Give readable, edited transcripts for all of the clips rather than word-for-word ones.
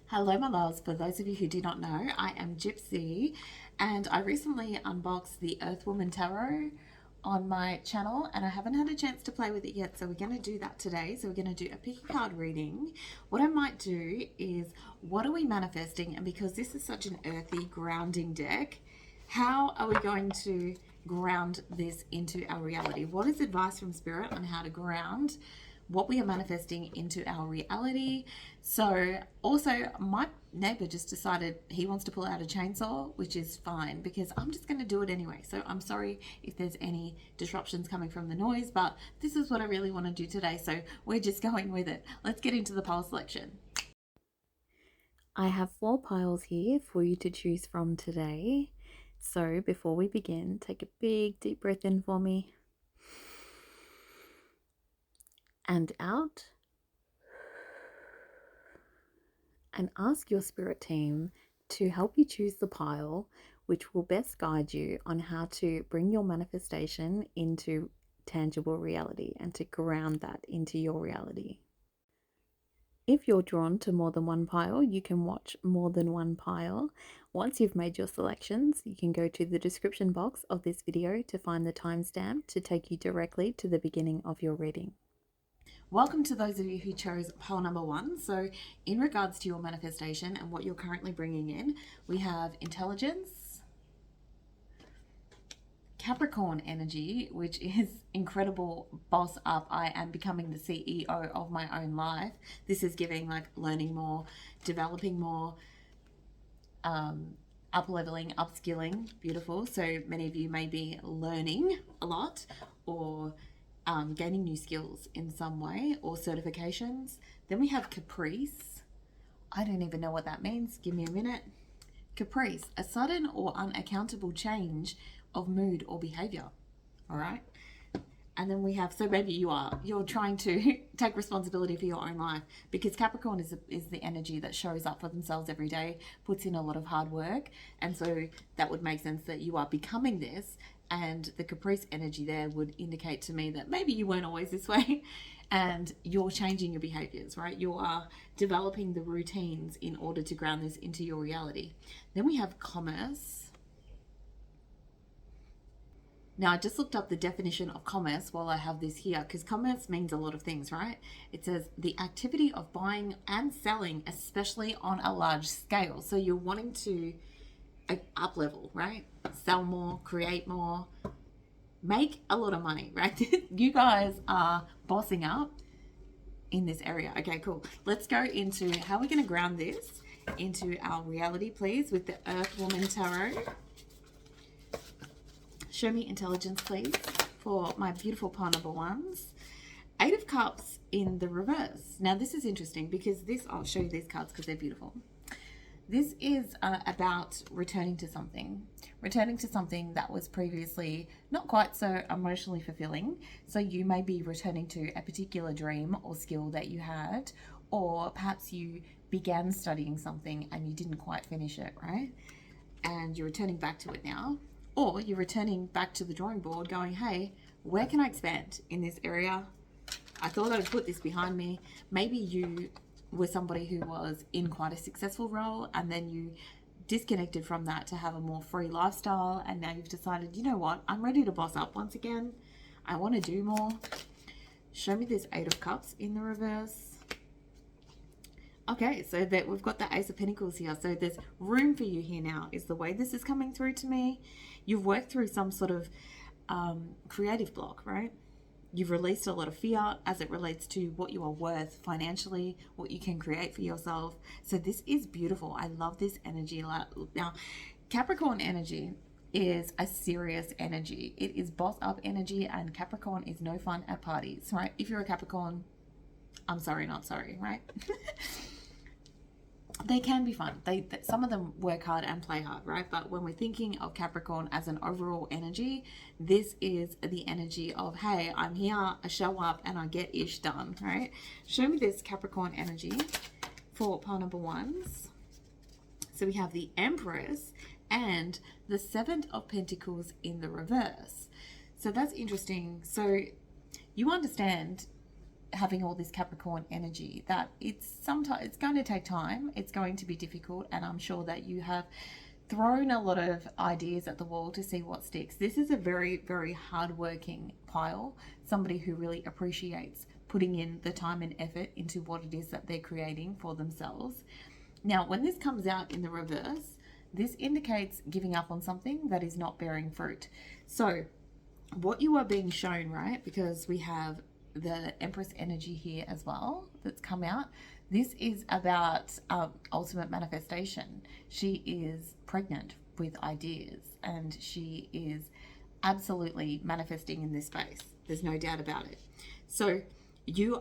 Hello, my loves. For those of you who do not know, I am Gypsy, and I recently unboxed the Earthwoman Tarot on my channel, and I haven't had a chance to play with it yet, so we're going to do that today. So we're going to do a picky card reading. What I might do is, what are we manifesting? And because this is such an earthy, grounding deck, how are we going to ground this into our reality? What is advice from Spirit on how to ground what we are manifesting into our reality? So also, my neighbor just decided he wants to pull out a chainsaw, which is fine because I'm just going to do it anyway. So I'm sorry if there's any disruptions coming from the noise, but this is what I really want to do today. So we're just going with it. Let's get into the pile selection. I have 4 piles here for you to choose from today. So before we begin, take a big deep breath in for me. And out. And ask your spirit team to help you choose the pile which will best guide you on how to bring your manifestation into tangible reality and to ground that into your reality. If you're drawn to more than one pile, you can watch more than one pile. Once you've made your selections, you can go to the description box of this video to find the timestamp to take you directly to the beginning of your reading. Welcome to those of you who chose pile number 1. So in regards to your manifestation and what you're currently bringing in, we have intelligence, Capricorn energy, which is incredible, boss up. I am becoming the CEO of my own life. This is giving like learning more, developing more, up leveling, upskilling. Beautiful. So many of you may be learning a lot or gaining new skills in some way or certifications. Then we have caprice. I don't even know what that means. Give me a minute. Caprice, a sudden or unaccountable change of mood or behavior. All right. And then we have, so maybe you're trying to take responsibility for your own life, because Capricorn is the energy that shows up for themselves every day, puts in a lot of hard work. And so that would make sense that you are becoming this. And the caprice energy there would indicate to me that maybe you weren't always this way and you're changing your behaviors, right? You are developing the routines in order to ground this into your reality. Then we have commerce. Now, I just looked up the definition of commerce while I have this here, because commerce means a lot of things, right? It says the activity of buying and selling, especially on a large scale. So you're wanting to up level, right? Sell more, create more, make a lot of money, right? You guys are bossing up in this area. Okay, cool. Let's go into how we're going to ground this into our reality, please, with the Earthwoman Tarot. Show me intelligence, please, for my beautiful pile number 1s. 8 of Cups in the reverse. Now, this is interesting because I'll show you these cards because they're beautiful. This is about returning to something that was previously not quite so emotionally fulfilling. So you may be returning to a particular dream or skill that you had, or perhaps you began studying something and you didn't quite finish it, right? And you're returning back to it now, or you're returning back to the drawing board going, hey, where can I expand in this area? I thought I would put this behind me. Maybe you were somebody who was in quite a successful role and then you disconnected from that to have a more free lifestyle, and now you've decided, you know what, I'm ready to boss up once again. I want to do more. Show me this 8 of Cups in the reverse. Okay, so that we've got the Ace of Pentacles here. So there's room for you here now is the way this is coming through to me. You've worked through some sort of creative block, right? You've released a lot of fear as it relates to what you are worth financially, what you can create for yourself. So this is beautiful. I love this energy. Now, Capricorn energy is a serious energy. It is boss up energy, and Capricorn is no fun at parties, right? If you're a Capricorn, I'm sorry, not sorry, right? They can be fun. Some of them work hard and play hard, right? But when we're thinking of Capricorn as an overall energy, this is the energy of, hey, I'm here, I show up, and I get ish done, right? Show me this Capricorn energy for pile number 1s. So we have the Empress and the 7 of Pentacles in the reverse. So that's interesting. So you understand having all this Capricorn energy, that it's going to take time, it's going to be difficult, and I'm sure that you have thrown a lot of ideas at the wall to see what sticks. This is a very, very hardworking pile, somebody who really appreciates putting in the time and effort into what it is that they're creating for themselves. Now, when this comes out in the reverse, this indicates giving up on something that is not bearing fruit. So what you are being shown, right, because we have the Empress energy here as well that's come out, this is about ultimate manifestation. She is pregnant with ideas, and she is absolutely manifesting in this space. There's no doubt about it. So your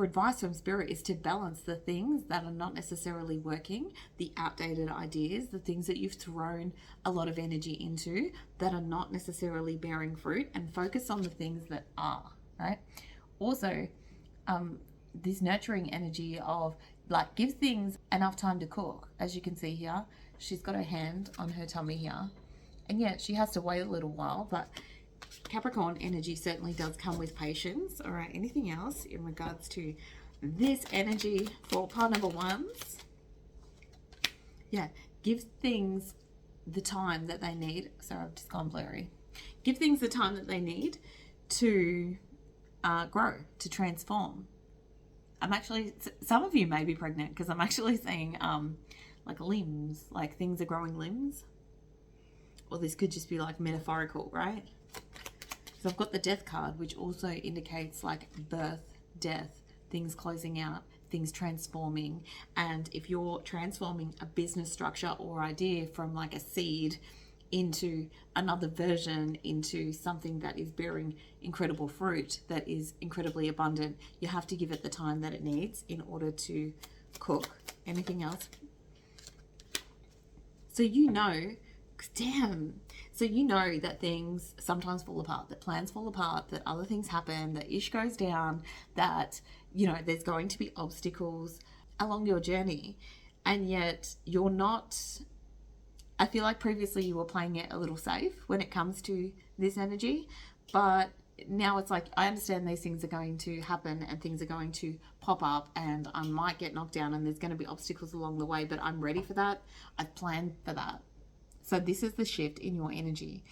advice from Spirit is to balance the things that are not necessarily working, the outdated ideas, the things that you've thrown a lot of energy into that are not necessarily bearing fruit, and focus on the things that are, right? Also, this nurturing energy of like, give things enough time to cook. As you can see here, she's got her hand on her tummy here, and yeah, she has to wait a little while, but Capricorn energy certainly does come with patience. All right, anything else in regards to this energy for pile number ones? Yeah, give things the time that they need. Sorry, I've just gone blurry. Give things the time that they need to grow, to transform. I'm actually, some of you may be pregnant, because I'm actually seeing like limbs, like things are growing limbs. Or this could just be like metaphorical, right? So I've got the Death card, which also indicates like birth, death, things closing out, things transforming. And if you're transforming a business structure or idea from like a seed into another version, into something that is bearing incredible fruit, that is incredibly abundant, you have to give it the time that it needs in order to cook. Anything else? So you know, damn. So you know that things sometimes fall apart, that plans fall apart, that other things happen, that ish goes down, that, you know, there's going to be obstacles along your journey. And yet you're not, I feel like previously you were playing it a little safe when it comes to this energy, but now it's like, I understand these things are going to happen and things are going to pop up and I might get knocked down and there's going to be obstacles along the way, but I'm ready for that. I've planned for that. So this is the shift in your energy.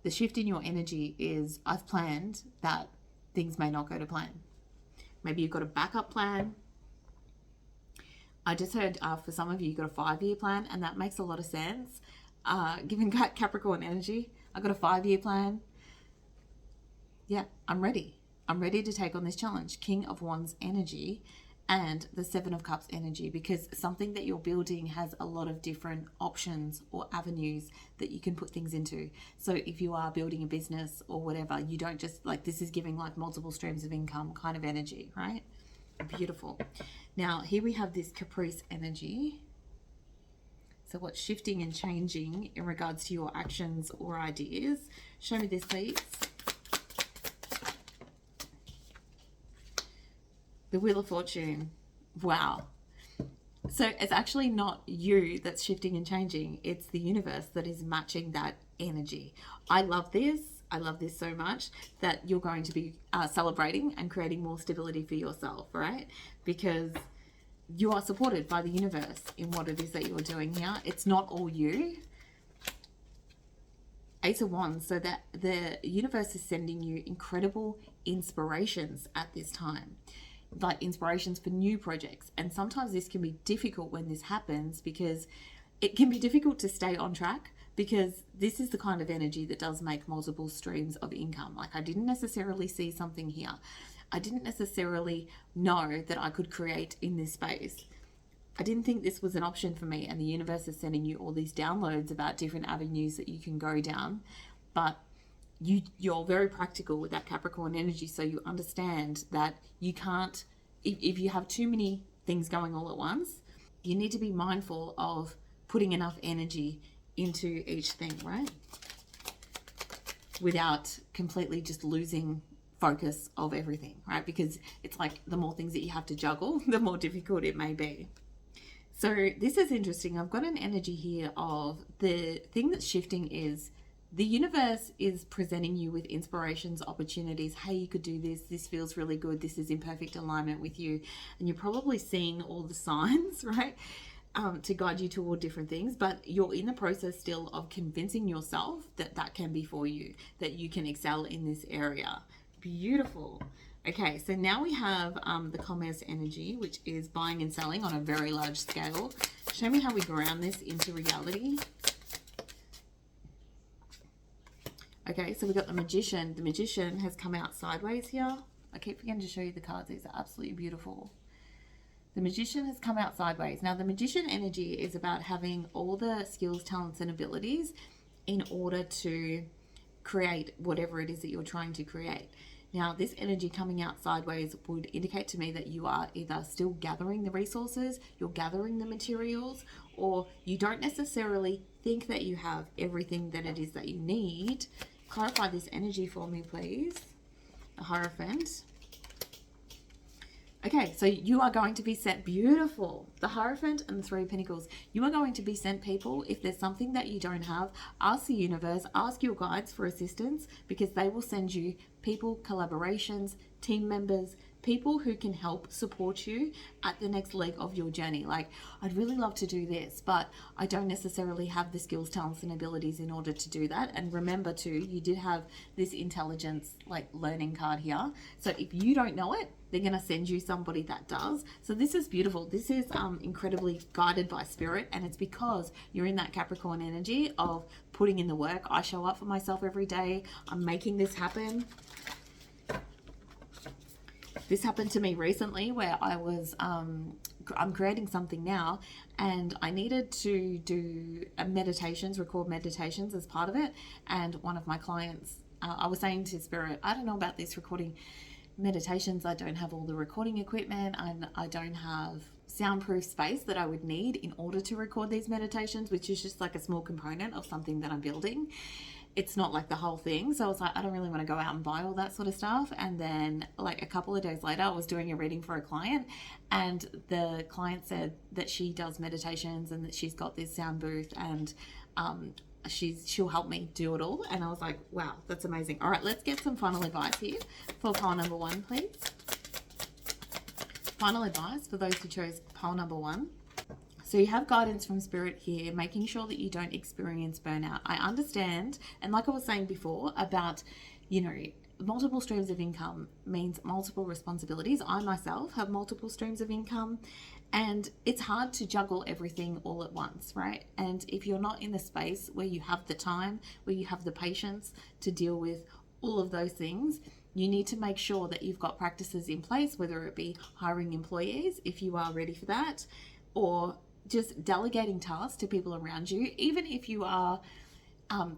The shift in your energy is, I've planned that things may not go to plan. Maybe you've got a backup plan. I just heard for some of you, you've got a 5-year plan, and that makes a lot of sense. Given Capricorn energy, I've got a 5-year plan. Yeah, I'm ready. I'm ready to take on this challenge. King of Wands energy and the 7 of Cups energy, because something that you're building has a lot of different options or avenues that you can put things into. So if you are building a business or whatever, you don't just like, this is giving like multiple streams of income kind of energy, right? Beautiful. Now here we have this Caprice energy. So what's shifting and changing in regards to your actions or ideas? Show me this, please. The Wheel of Fortune. Wow. So it's actually not you that's shifting and changing. It's the universe that is matching that energy. I love this. I love this so much that you're going to be celebrating and creating more stability for yourself, right? Because you are supported by the universe in what it is that you're doing here. It's not all you. Ace of Wands. So that the universe is sending you incredible inspirations at this time. Like inspirations for new projects. And sometimes this can be difficult when this happens, because it can be difficult to stay on track, because this is the kind of energy that does make multiple streams of income. Like I didn't necessarily see something here. I didn't necessarily know that I could create in this space. I didn't think this was an option for me, and the universe is sending you all these downloads about different avenues that you can go down. But you're very practical with that Capricorn energy, so you understand that you can't, if you have too many things going all at once, you need to be mindful of putting enough energy into each thing, right? Without completely just losing focus of everything, right? Because it's like the more things that you have to juggle, the more difficult it may be. So this is interesting. I've got an energy here of the thing that's shifting is the universe is presenting you with inspirations, opportunities. Hey, you could do this. This feels really good. This is in perfect alignment with you. And you're probably seeing all the signs, right? To guide you toward different things, but you're in the process still of convincing yourself that that can be for you, that you can excel in this area. Beautiful. Okay, so now we have the commerce energy, which is buying and selling on a very large scale. Show me how we ground this into reality. Okay, so we've got the magician. The magician has come out sideways here. I keep forgetting to show you the cards. These are absolutely beautiful. The magician has come out sideways. Now, the magician energy is about having all the skills, talents, and abilities in order to create whatever it is that you're trying to create. Now, this energy coming out sideways would indicate to me that you are either still gathering the resources, you're gathering the materials, or you don't necessarily think that you have everything that it is that you need. Clarify this energy for me, please. The Hierophant. Okay, so you are going to be sent, beautiful. The Hierophant and the Three of Pentacles. You are going to be sent people. If there's something that you don't have, ask the universe, ask your guides for assistance, because they will send you people, collaborations, team members, people who can help support you at the next leg of your journey. Like, I'd really love to do this, but I don't necessarily have the skills, talents, and abilities in order to do that. And remember too, you did have this intelligence, like learning card here. So if you don't know it, they're going to send you somebody that does. So this is beautiful. This is incredibly guided by spirit, and it's because you're in that Capricorn energy of putting in the work. I show up for myself every day. I'm making this happen. This happened to me recently where I was, I'm creating something now, and I needed to do meditations, record meditations as part of it. And one of my clients, I was saying to Spirit, I don't know about this recording meditations. I don't have all the recording equipment, and I don't have soundproof space that I would need in order to record these meditations, which is just like a small component of something that I'm building. It's not like the whole thing. So I was like, I don't really want to go out and buy all that sort of stuff. And then like a couple of days later, I was doing a reading for a client, and the client said that she does meditations and that she's got this sound booth, and she'll help me do it all. And I was like, wow, that's amazing. All right, let's get some final advice here for pile number 1, please. Final advice for those who chose pile number 1. So you have guidance from Spirit here, making sure that you don't experience burnout. I understand, and like I was saying before about, you know, multiple streams of income means multiple responsibilities. I myself have multiple streams of income, and it's hard to juggle everything all at once, right? And if you're not in the space where you have the time, where you have the patience to deal with all of those things, you need to make sure that you've got practices in place, whether it be hiring employees, if you are ready for that, or just delegating tasks to people around you. Even if you are,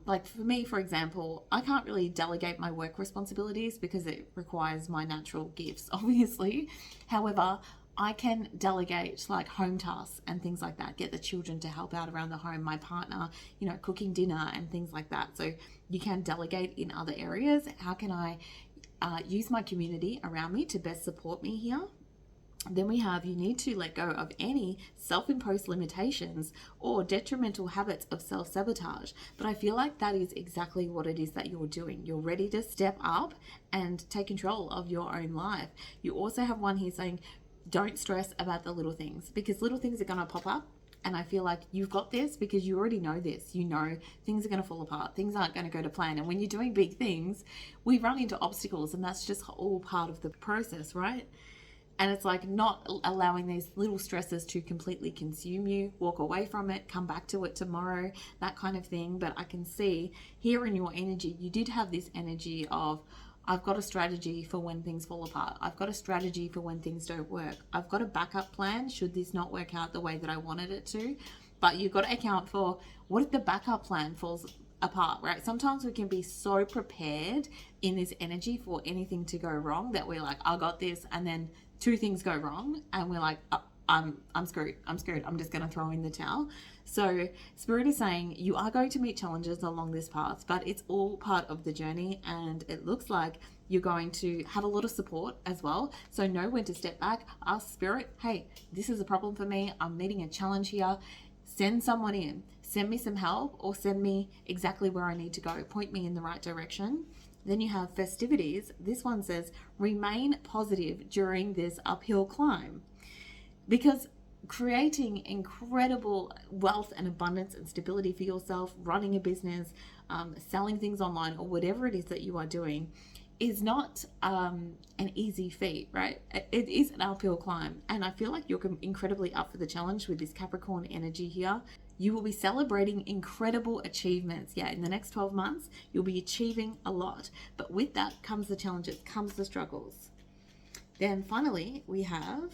like for me, for example, I can't really delegate my work responsibilities because it requires my natural gifts, obviously. However, I can delegate like home tasks and things like that, get the children to help out around the home, my partner, you know, cooking dinner and things like that. So you can delegate in other areas. How can I use my community around me to best support me here? Then we have, you need to let go of any self-imposed limitations or detrimental habits of self-sabotage. But I feel like that is exactly what it is that you're doing. You're ready to step up and take control of your own life. You also have one here saying, don't stress about the little things, because little things are going to pop up. And I feel like you've got this because you already know this. You know things are going to fall apart. Things aren't going to go to plan. And when you're doing big things, we run into obstacles, and that's just all part of the process, right? And it's like not allowing these little stresses to completely consume you, walk away from it, come back to it tomorrow, that kind of thing. But I can see here in your energy, you did have this energy of, I've got a strategy for when things fall apart. I've got a strategy for when things don't work. I've got a backup plan should this not work out the way that I wanted it to. But you've got to account for what if the backup plan falls apart, right? Sometimes we can be so prepared in this energy for anything to go wrong that we're like, I got this, and then 2 things go wrong and we're like, oh, I'm screwed. I'm just going to throw in the towel. So Spirit is saying you are going to meet challenges along this path, but it's all part of the journey, and it looks like you're going to have a lot of support as well. So know when to step back, ask Spirit, hey, this is a problem for me. I'm meeting a challenge here. Send someone in, send me some help, or send me exactly where I need to go, point me in the right direction. Then you have festivities. This one says, remain positive during this uphill climb. Because creating incredible wealth and abundance and stability for yourself, running a business, selling things online, or whatever it is that you are doing, is not an easy feat, right? It is an uphill climb. And I feel like you're incredibly up for the challenge with this Capricorn energy here. You will be celebrating incredible achievements. Yeah, in the next 12 months, you'll be achieving a lot. But with that comes the challenges, comes the struggles. Then finally, we have,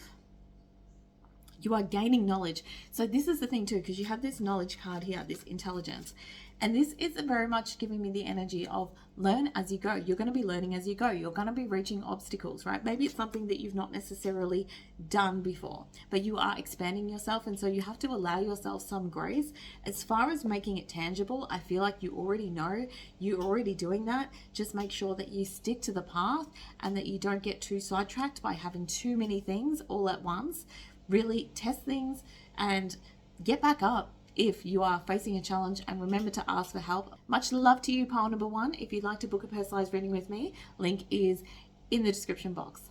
you are gaining knowledge. So this is the thing too, because you have this knowledge card here, this intelligence. And this is very much giving me the energy of learn as you go. You're going to be learning as you go. You're going to be reaching obstacles, right? Maybe it's something that you've not necessarily done before, but you are expanding yourself. And so you have to allow yourself some grace. As far as making it tangible, I feel like you already know, you're already doing that. Just make sure that you stick to the path and that you don't get too sidetracked by having too many things all at once. Really test things and get back up if you are facing a challenge, and remember to ask for help. Much love to you, pile number 1. If you'd like to book a personalized reading with me, link is in the description box.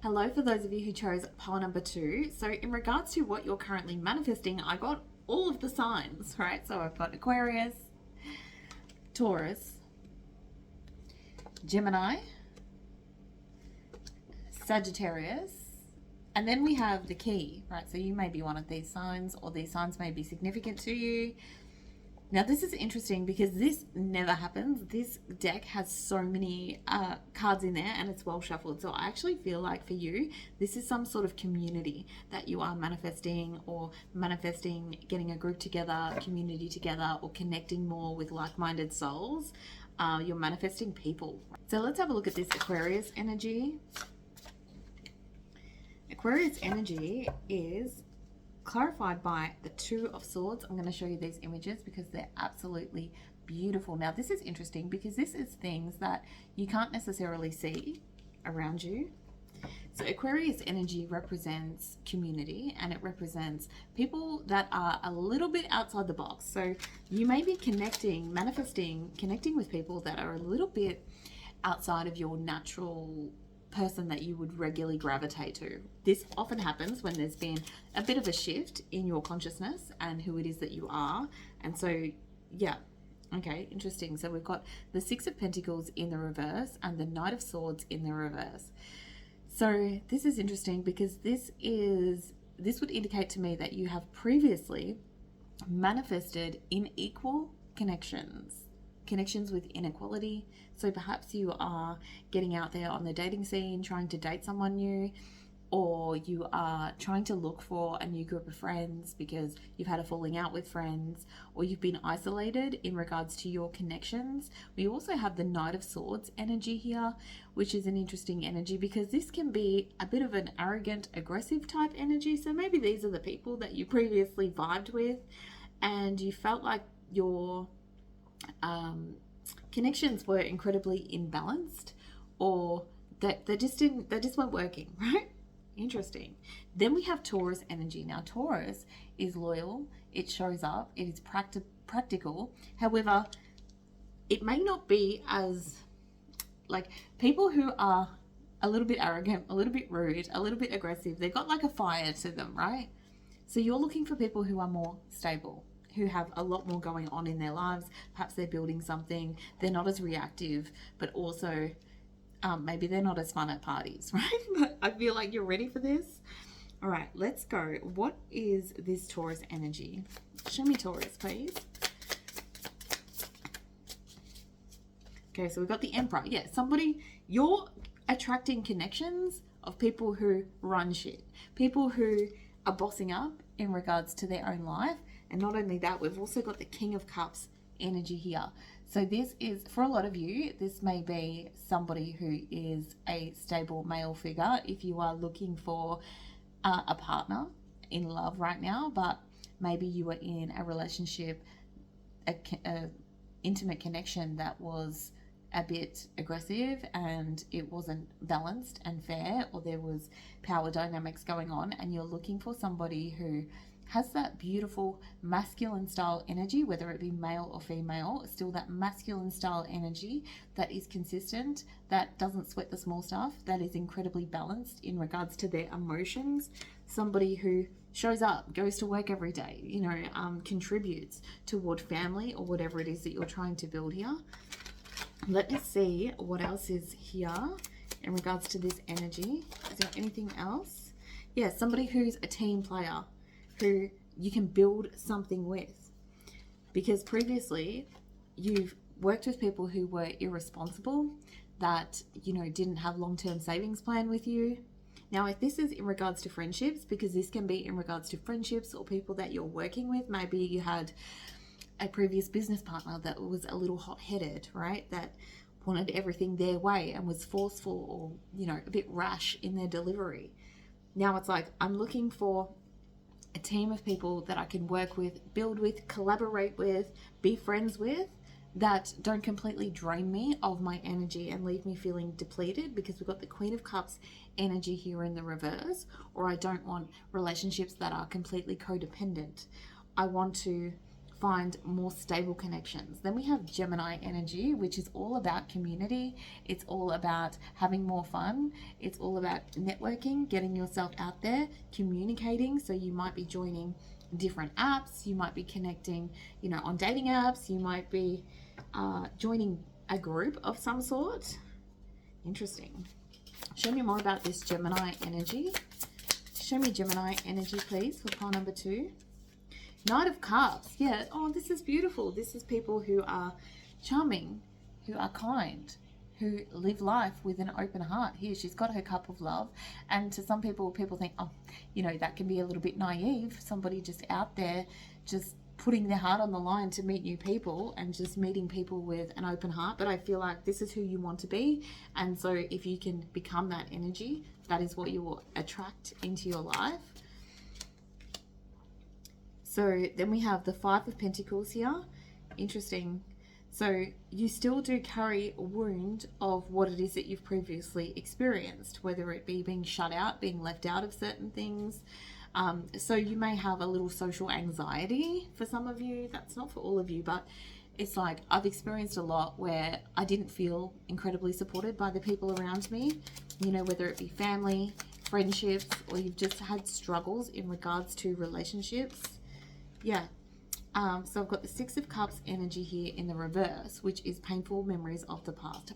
Hello for those of you who chose pile number 2. So in regards to what you're currently manifesting, I got all of the signs, right? So I've got Aquarius, Taurus, Gemini, Sagittarius, and then we have the key, right? So you may be one of these signs, or these signs may be significant to you. Now this is interesting because this never happens. This deck has so many cards in there and it's well shuffled. So I actually feel like for you, this is some sort of community that you are manifesting, or manifesting getting a group together, community together, or connecting more with like-minded souls. You're manifesting people. So let's have a look at this Aquarius energy. Aquarius energy is clarified by the 2 of Swords. I'm going to show you these images because they're absolutely beautiful. Now this is interesting because this is things that you can't necessarily see around you. So Aquarius energy represents community, and it represents people that are a little bit outside the box. So you may be connecting, manifesting, connecting with people that are a little bit outside of your natural person that you would regularly gravitate to. This often happens when there's been a bit of a shift in your consciousness and who it is that you are. And so, yeah, okay, interesting. So we've got the 6 of Pentacles in the reverse and the Knight of Swords in the reverse. So this is interesting because this would indicate to me that you have previously manifested unequal connections with inequality. So perhaps you are getting out there on the dating scene, trying to date someone new, or you are trying to look for a new group of friends because you've had a falling out with friends, or you've been isolated in regards to your connections. We also have the Knight of Swords energy here, which is an interesting energy because this can be a bit of an arrogant, aggressive type energy. So maybe these are the people that you previously vibed with and you felt like your connections were incredibly imbalanced, or that they just weren't working, right? Interesting. Then we have Taurus energy. Now Taurus is loyal, it shows up, it is practical. However, it may not be as, like, people who are a little bit arrogant, a little bit rude, a little bit aggressive, they've got like a fire to them, right? So you're looking for people who are more stable, who have a lot more going on in their lives. Perhaps they're building something, they're not as reactive, but also maybe they're not as fun at parties, right? But I feel like you're ready for this. All right, let's go. What is this Taurus energy? Show me Taurus, please. Okay, so we've got the Emperor. Yeah, somebody, you're attracting connections of people who run shit, people who are bossing up in regards to their own life. And not only that, we've also got the King of Cups energy here. So this is, for a lot of you, this may be somebody who is a stable male figure if you are looking for a partner in love right now, but maybe you were in a relationship, a intimate connection that was a bit aggressive and it wasn't balanced and fair, or there was power dynamics going on, and you're looking for somebody who has that beautiful masculine style energy, whether it be male or female, still that masculine style energy that is consistent, that doesn't sweat the small stuff, that is incredibly balanced in regards to their emotions. Somebody who shows up, goes to work every day, you know, contributes toward family or whatever it is that you're trying to build here. Let us see what else is here in regards to this energy. Is there anything else? Yeah, somebody who's a team player, who you can build something with. Because previously you've worked with people who were irresponsible, that, you know, didn't have long-term savings plan with you. Now, if this is in regards to friendships, because this can be in regards to friendships or people that you're working with, maybe you had a previous business partner that was a little hot-headed, right? That wanted everything their way and was forceful or, you know, a bit rash in their delivery. Now it's like, I'm looking for a team of people that I can work with, build with, collaborate with, be friends with, that don't completely drain me of my energy and leave me feeling depleted, because we've got the Queen of Cups energy here in the reverse. Or I don't want relationships that are completely codependent. I want to find more stable connections. Then we have Gemini energy, which is all about community. It's all about having more fun. It's all about networking, getting yourself out there, communicating. So you might be joining different apps. You might be connecting, you know, on dating apps. You might be joining a group of some sort. Interesting. Show me more about this Gemini energy. Show me Gemini energy, please, for pile number 2. Knight of Cups. Yeah. Oh, this is beautiful. This is people who are charming, who are kind, who live life with an open heart. Here, she's got her cup of love. And to some people, people think, oh, you know, that can be a little bit naive. Somebody just out there just putting their heart on the line to meet new people and just meeting people with an open heart. But I feel like this is who you want to be. And so if you can become that energy, that is what you will attract into your life. So then we have the 5 of Pentacles here. Interesting. So you still do carry a wound of what it is that you've previously experienced, whether it be being shut out, being left out of certain things. So you may have a little social anxiety for some of you. That's not for all of you, but it's like I've experienced a lot where I didn't feel incredibly supported by the people around me, you know, whether it be family, friendships, or you've just had struggles in regards to relationships. Yeah. So I've got the 6 of Cups energy here in the reverse, which is painful memories of the past.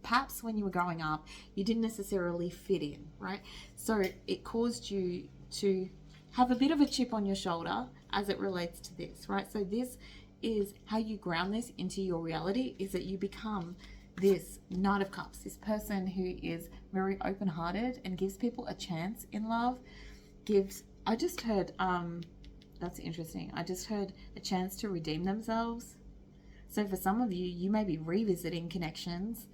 Perhaps when you were growing up, you didn't necessarily fit in, right? So it caused you to have a bit of a chip on your shoulder as it relates to this, right? So this is how you ground this into your reality, is that you become this Knight of Cups, this person who is very open-hearted and gives people a chance in love, I just heard, that's interesting. I just heard a chance to redeem themselves. So for some of you, you may be revisiting connections,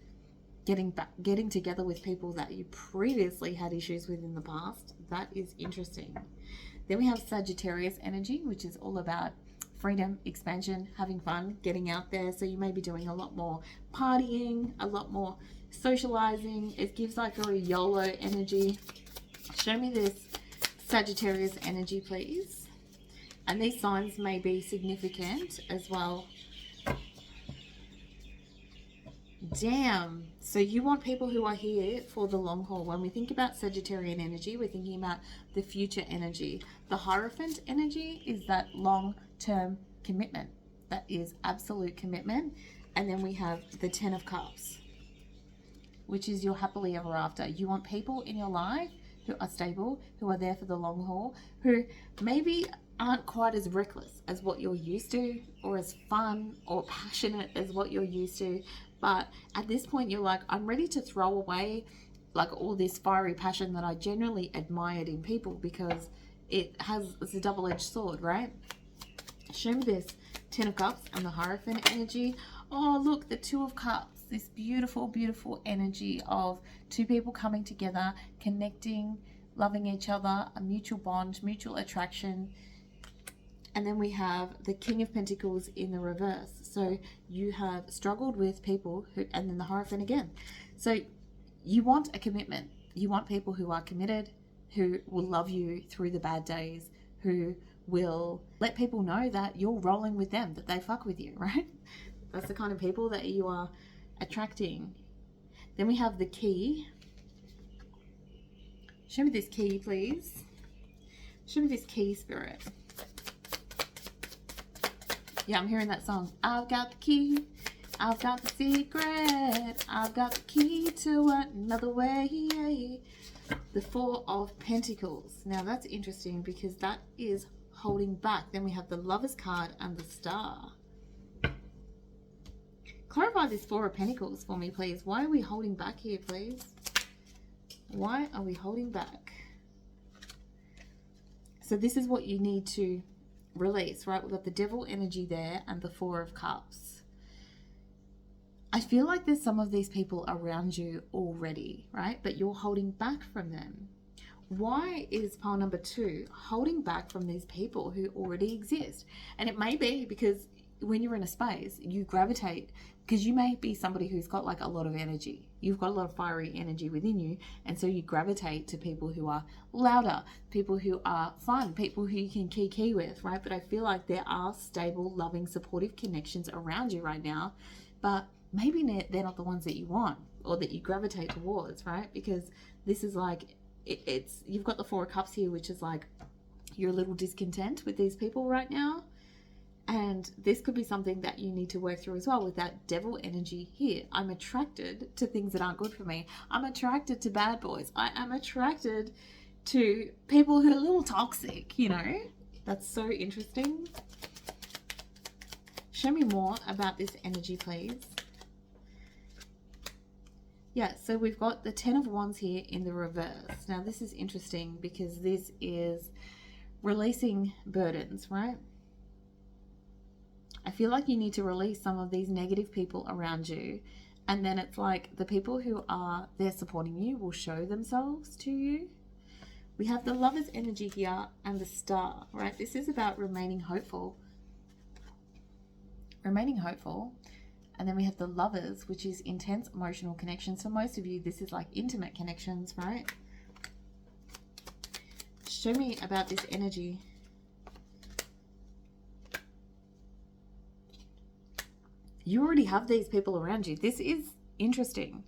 getting together with people that you previously had issues with in the past. That is interesting. Then we have Sagittarius energy, which is all about freedom, expansion, having fun, getting out there. So you may be doing a lot more partying, a lot more socializing. It gives like very YOLO energy. Show me this Sagittarius energy, please. And these signs may be significant as well. Damn. So you want people who are here for the long haul. When we think about Sagittarian energy, we're thinking about the future energy. The Hierophant energy is that long-term commitment. That is absolute commitment. And then we have the 10 of Cups, which is your happily ever after. You want people in your life who are stable, who are there for the long haul, who maybe aren't quite as reckless as what you're used to, or as fun or passionate as what you're used to. But at this point, you're like, I'm ready to throw away like all this fiery passion that I generally admired in people, because it's a double-edged sword, right? Show me this 10 of Cups and the Hierophant energy. Oh, look, the 2 of Cups, this beautiful, beautiful energy of two people coming together, connecting, loving each other, a mutual bond, mutual attraction. And then we have the King of Pentacles in the reverse. So you have struggled with people who, and then the Hierophant again. So you want a commitment. You want people who are committed, who will love you through the bad days, who will let people know that you're rolling with them, that they fuck with you, right? That's the kind of people that you are attracting. Then we have the key. Show me this key, please. Show me this key, Spirit. Yeah, I'm hearing that song. I've got the key. I've got the secret. I've got the key to another way. The Four of Pentacles. Now that's interesting because that is holding back. Then we have the Lover's card and the Star. Clarify this Four of Pentacles for me, please. Why are we holding back here, please? Why are we holding back? So this is what you need to release, right? We've got the Devil energy there and the Four of Cups. I feel like there's some of these people around you already, right? But you're holding back from them. Why is pile number 2 holding back from these people who already exist? And it may be because when you're in a space, you gravitate, because you may be somebody who's got like a lot of energy. You've got a lot of fiery energy within you. And so you gravitate to people who are louder, people who are fun, people who you can kiki with, right? But I feel like there are stable, loving, supportive connections around you right now. But maybe they're not the ones that you want or that you gravitate towards, right? Because this is like, it's you've got the Four of Cups here, which is like you're a little discontent with these people right now. And this could be something that you need to work through as well with that Devil energy here. I'm attracted to things that aren't good for me. I'm attracted to bad boys. I am attracted to people who are a little toxic, you know. That's so interesting. Show me more about this energy, please. Yeah, so we've got the Ten of Wands here in the reverse. Now, this is interesting because this is releasing burdens, right? I feel like you need to release some of these negative people around you. And then it's like the people who are there supporting you will show themselves to you. We have the Lover's energy here and the Star, right? This is about remaining hopeful. Remaining hopeful. And then we have the Lovers, which is intense emotional connections. For most of you, this is like intimate connections, right? Show me about this energy. You already have these people around you. This is interesting.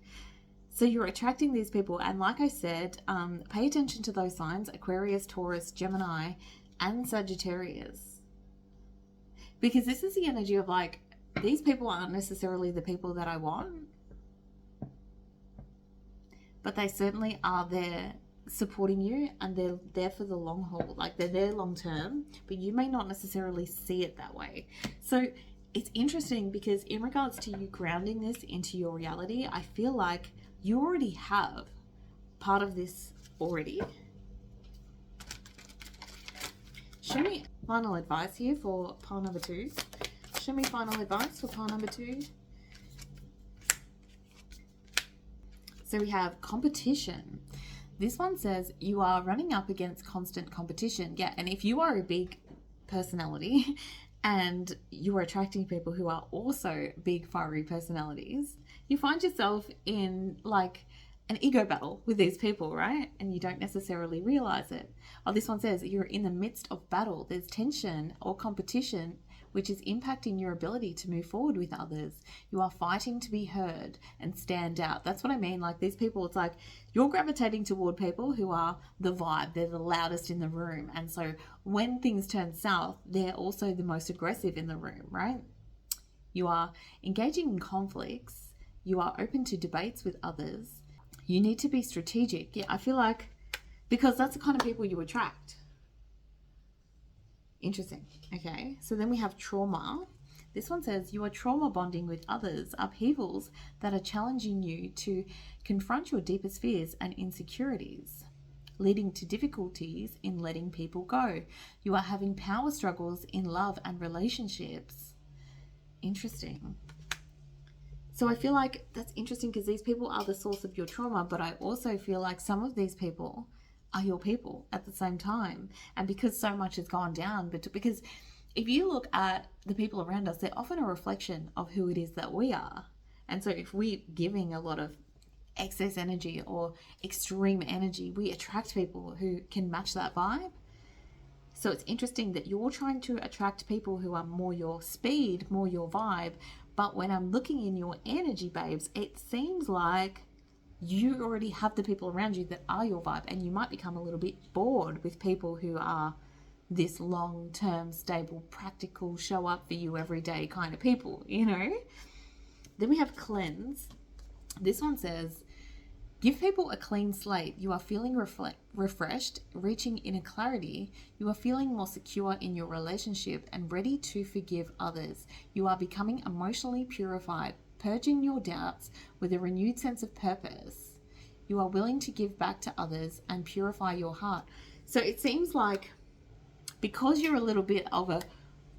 So you're attracting these people. And like I said, pay attention to those signs: Aquarius, Taurus, Gemini, and Sagittarius. Because this is the energy of like, these people aren't necessarily the people that I want, but they certainly are there supporting you, and they're there for the long haul. Like, they're there long term, but you may not necessarily see it that way. So it's interesting because in regards to you grounding this into your reality, I feel like you already have part of this already. Show me final advice here for pile number 2. Show me final advice for pile number 2. So we have competition. This one says you are running up against constant competition. Yeah, and if you are a big personality and you are attracting people who are also big fiery personalities, you find yourself in like an ego battle with these people, right? And you don't necessarily realize it. Oh, this one says you're in the midst of battle. There's tension or competition which is impacting your ability to move forward with others. You are fighting to be heard and stand out. That's what I mean. Like, these people, it's like you're gravitating toward people who are the vibe. They're the loudest in the room. And so when things turn south, they're also the most aggressive in the room, right? You are engaging in conflicts. You are open to debates with others. You need to be strategic. Yeah, I feel like, because that's the kind of people you attract. Interesting. Okay, so then we have trauma. This one says you are trauma bonding with others, upheavals that are challenging you to confront your deepest fears and insecurities, leading to difficulties in letting people go. You are having power struggles in love and relationships. Interesting. So I feel like that's interesting because these people are the source of your trauma, but I also feel like some of these people are your people at the same time. And because so much has gone down, but because if you look at the people around us, they're often a reflection of who it is that we are. And so if we're giving a lot of excess energy or extreme energy, we attract people who can match that vibe. So it's interesting that you're trying to attract people who are more your speed, more your vibe. But when I'm looking in your energy, babes, it seems like you already have the people around you that are your vibe, and you might become a little bit bored with people who are this long-term, stable, practical, show up for you every day kind of people, you know? Then we have cleanse. This one says, give people a clean slate. You are feeling refreshed, reaching inner clarity. You are feeling more secure in your relationship and ready to forgive others. You are becoming emotionally purified, purging your doubts with a renewed sense of purpose. You are willing to give back to others and purify your heart. So it seems like because you're a little bit of a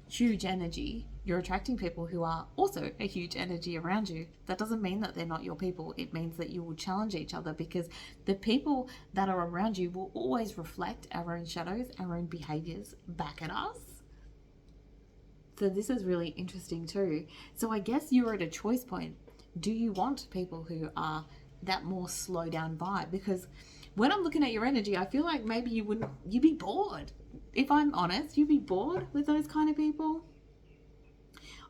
huge energy, you're attracting people who are also a huge energy around you. That doesn't mean that they're not your people. It means that you will challenge each other, because the people that are around you will always reflect our own shadows, our own behaviors back at us. So this is really interesting too. So I guess you're at a choice point. Do you want people who are that more slow down vibe? Because when I'm looking at your energy, I feel like maybe you'd be bored. If I'm honest, you'd be bored with those kind of people.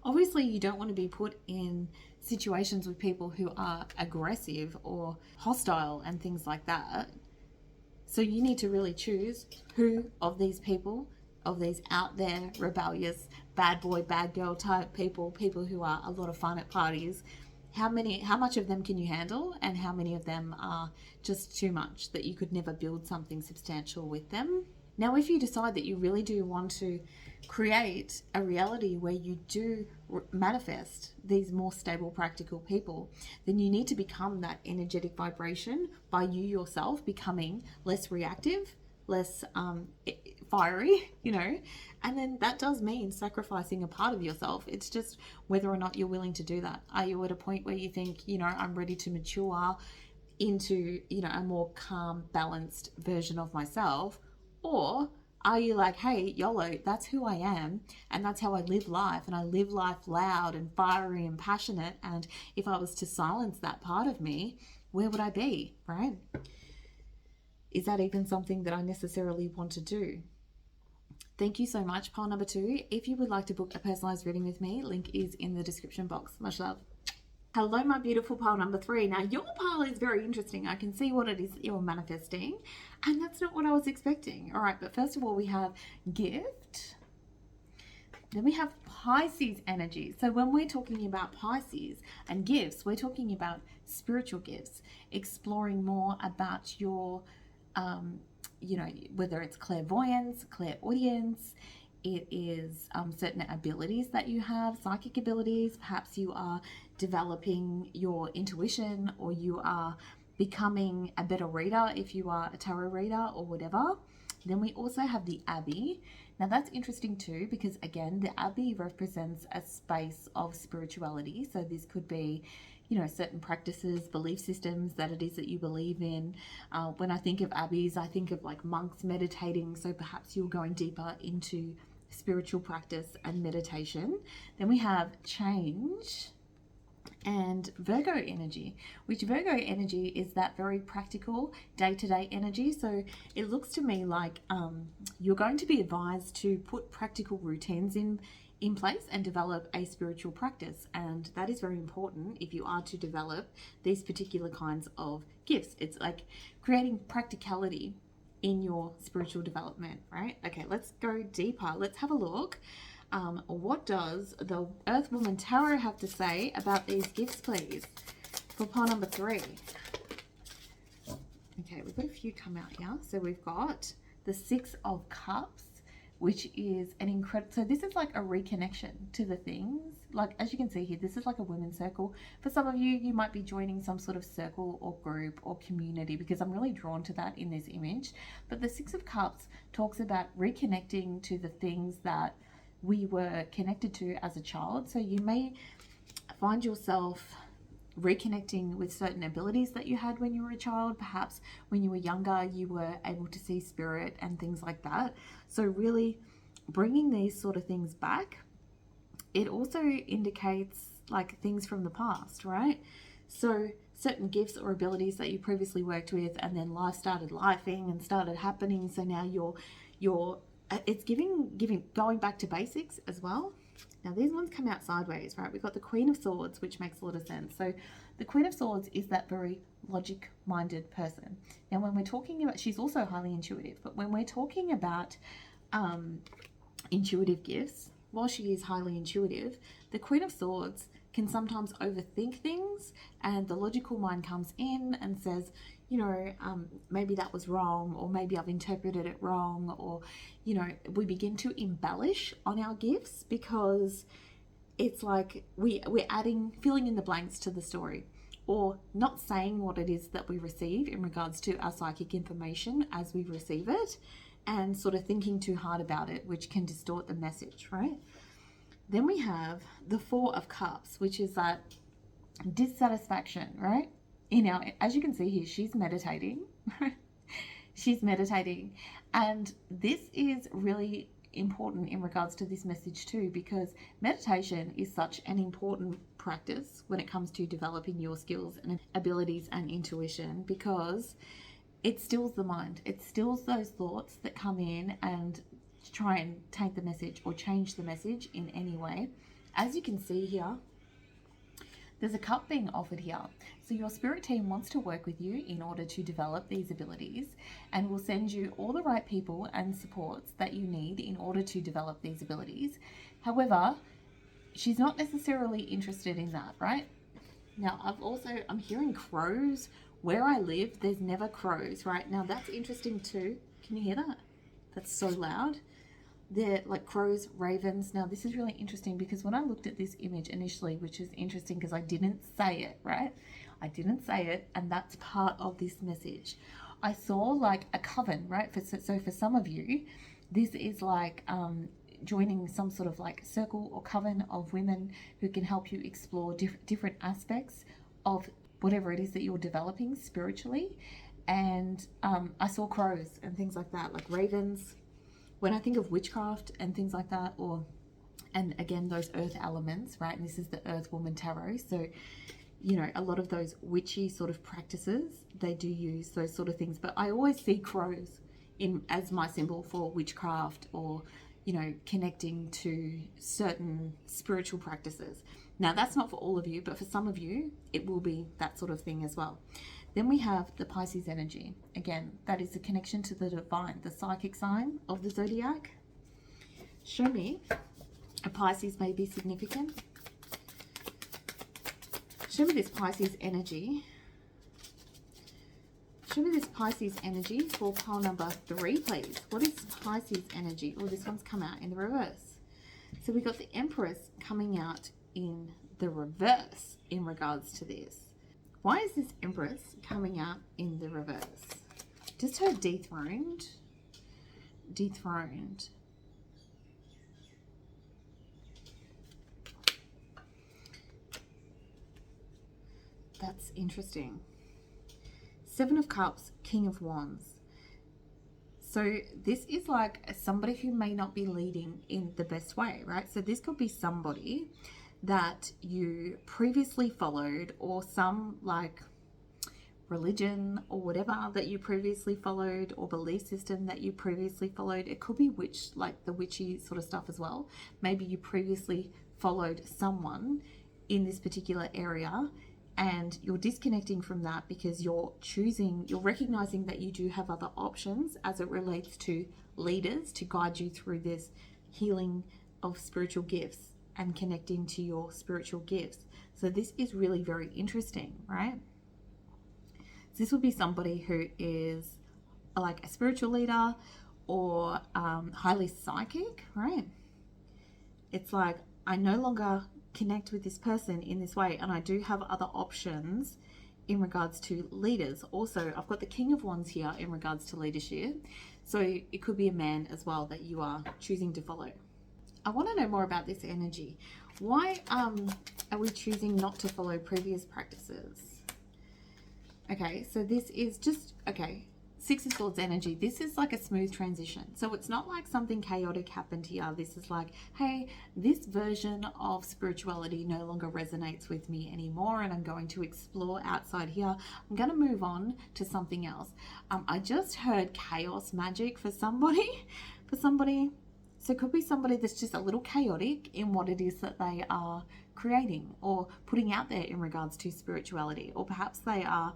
Obviously, you don't want to be put in situations with people who are aggressive or hostile and things like that. So you need to really choose who of these people, of these out there, rebellious, bad boy, bad girl type people who are a lot of fun at parties, how much of them can you handle, and how many of them are just too much that you could never build something substantial with them. Now, if you decide that you really do want to create a reality where you do manifest these more stable, practical people, then you need to become that energetic vibration by you yourself becoming less reactive, less fiery, you know, and then that does mean sacrificing a part of yourself. It's just whether or not you're willing to do that. Are you at a point where you think, you know, I'm ready to mature into, you know, a more calm, balanced version of myself? Or are you like, hey, YOLO, that's who I am, and that's how I live life, and I live life loud and fiery and passionate, and if I was to silence that part of me, where would I be, right? Is that even something that I necessarily want to do? Thank you so much, pile number 2. If you would like to book a personalized reading with me, link is in the description box. Much love. Hello, my beautiful pile number 3. Now, your pile is very interesting. I can see what it is that you're manifesting, and that's not what I was expecting. All right, but first of all, we have gift. Then we have Pisces energy. So when we're talking about Pisces and gifts, we're talking about spiritual gifts, exploring more about your, you know, whether it's clairvoyance, clairaudience, it is certain abilities that you have, psychic abilities. Perhaps you are developing your intuition, or you are becoming a better reader if you are a tarot reader or whatever. Then we also have the Abbey. Now that's interesting too, because again, the Abbey represents a space of spirituality. So this could be, you know, certain practices, belief systems that it is that you believe in. When I think of abbeys, I think of like monks meditating. So perhaps you're going deeper into spiritual practice and meditation. Then we have change and Virgo energy, which Virgo energy is that very practical day-to-day energy. So it looks to me like you're going to be advised to put practical routines in place and develop a spiritual practice, and that is very important if you are to develop these particular kinds of gifts. It's like creating practicality in your spiritual development, right? Okay, let's go deeper. Let's have a look. What does the Earth Woman Tarot have to say about these gifts, please, for pile number 3? Okay, we've got a few come out here. So we've got the 6 of Cups, which is an incredible, so this is like a reconnection to the things. Like, as you can see here, this is like a women's circle. For some of you, you might be joining some sort of circle or group or community, because I'm really drawn to that in this image. But the 6 of Cups talks about reconnecting to the things that we were connected to as a child. So you may find yourself reconnecting with certain abilities that you had when you were a child. Perhaps when you were younger, you were able to see spirit and things like that. So really bringing these sort of things back. It also indicates like things from the past, right? So certain gifts or abilities that you previously worked with, and then life started lifing and started happening. So now you're it's going back to basics as well. Now these ones come out sideways, right? We've got the Queen of Swords, which makes a lot of sense. So the Queen of Swords is that very logic-minded person. Now when we're talking about, she's also highly intuitive, but when we're talking about intuitive gifts, while she is highly intuitive, the Queen of Swords can sometimes overthink things, and the logical mind comes in and says, you know, maybe that was wrong, or maybe I've interpreted it wrong, or, you know, we begin to embellish on our gifts because it's like we're filling in the blanks to the story, or not saying what it is that we receive in regards to our psychic information as we receive it, and sort of thinking too hard about it, which can distort the message, right? Then we have the Four of Cups, which is that dissatisfaction, right? As you can see here, she's meditating. She's meditating. And this is really important in regards to this message too, because meditation is such an important practice when it comes to developing your skills and abilities and intuition, because it stills the mind. It stills those thoughts that come in and try and taint the message or change the message in any way. As you can see here, there's a cup being offered here. So your spirit team wants to work with you in order to develop these abilities, and will send you all the right people and supports that you need in order to develop these abilities. However, she's not necessarily interested in that, right? Now, I'm hearing crows. Where I live, there's never crows, right? Now, that's interesting too. Can you hear that? That's so loud. They're like crows, ravens. Now, this is really interesting because when I looked at this image initially, which is interesting because I didn't say it, right? I didn't say it, and that's part of this message. I saw like a coven, right? So for some of you, this is like joining some sort of like circle or coven of women who can help you explore different aspects of whatever it is that you're developing spiritually. And I saw crows and things like that, like ravens. When I think of witchcraft and things like that, and again, those earth elements, right? And this is the Earth Woman Tarot. So, you know, a lot of those witchy sort of practices, they do use those sort of things. But I always see crows as my symbol for witchcraft, or, you know, connecting to certain spiritual practices. Now, that's not for all of you, but for some of you, it will be that sort of thing as well. Then we have the Pisces energy. Again, that is a connection to the divine, the psychic sign of the zodiac. Show me a Pisces may be significant. Show me this Pisces energy. Show me this Pisces energy for pile number 3, please. What is Pisces energy? Oh, this one's come out in the reverse. So we got the Empress coming out in the reverse in regards to this. Why is this Empress coming out in the reverse? Just her dethroned. Dethroned. That's interesting. Seven of Cups, King of Wands. So this is like somebody who may not be leading in the best way, right? So this could be somebody that you previously followed, or some like religion or whatever that you previously followed, or belief system that you previously followed. It could be like the witchy sort of stuff as well. Maybe you previously followed someone in this particular area, and you're disconnecting from that because you're recognizing that you do have other options as it relates to leaders to guide you through this healing of spiritual gifts and connecting to your spiritual gifts. So this is really very interesting, right? So this would be somebody who is like a spiritual leader, or highly psychic, right? It's like, I no longer connect with this person in this way, and I do have other options in regards to leaders. Also, I've got the King of Wands here in regards to leadership. So it could be a man as well that you are choosing to follow. I want to know more about this energy. Why are we choosing not to follow previous practices? Okay, so this is just, okay, Six of Swords energy. This is like a smooth transition. So it's not like something chaotic happened here. This is like, hey, this version of spirituality no longer resonates with me anymore, and I'm going to explore outside here. I'm going to move on to something else. I just heard chaos magic for somebody. for somebody. So it could be somebody that's just a little chaotic in what it is that they are creating or putting out there in regards to spirituality, or perhaps they are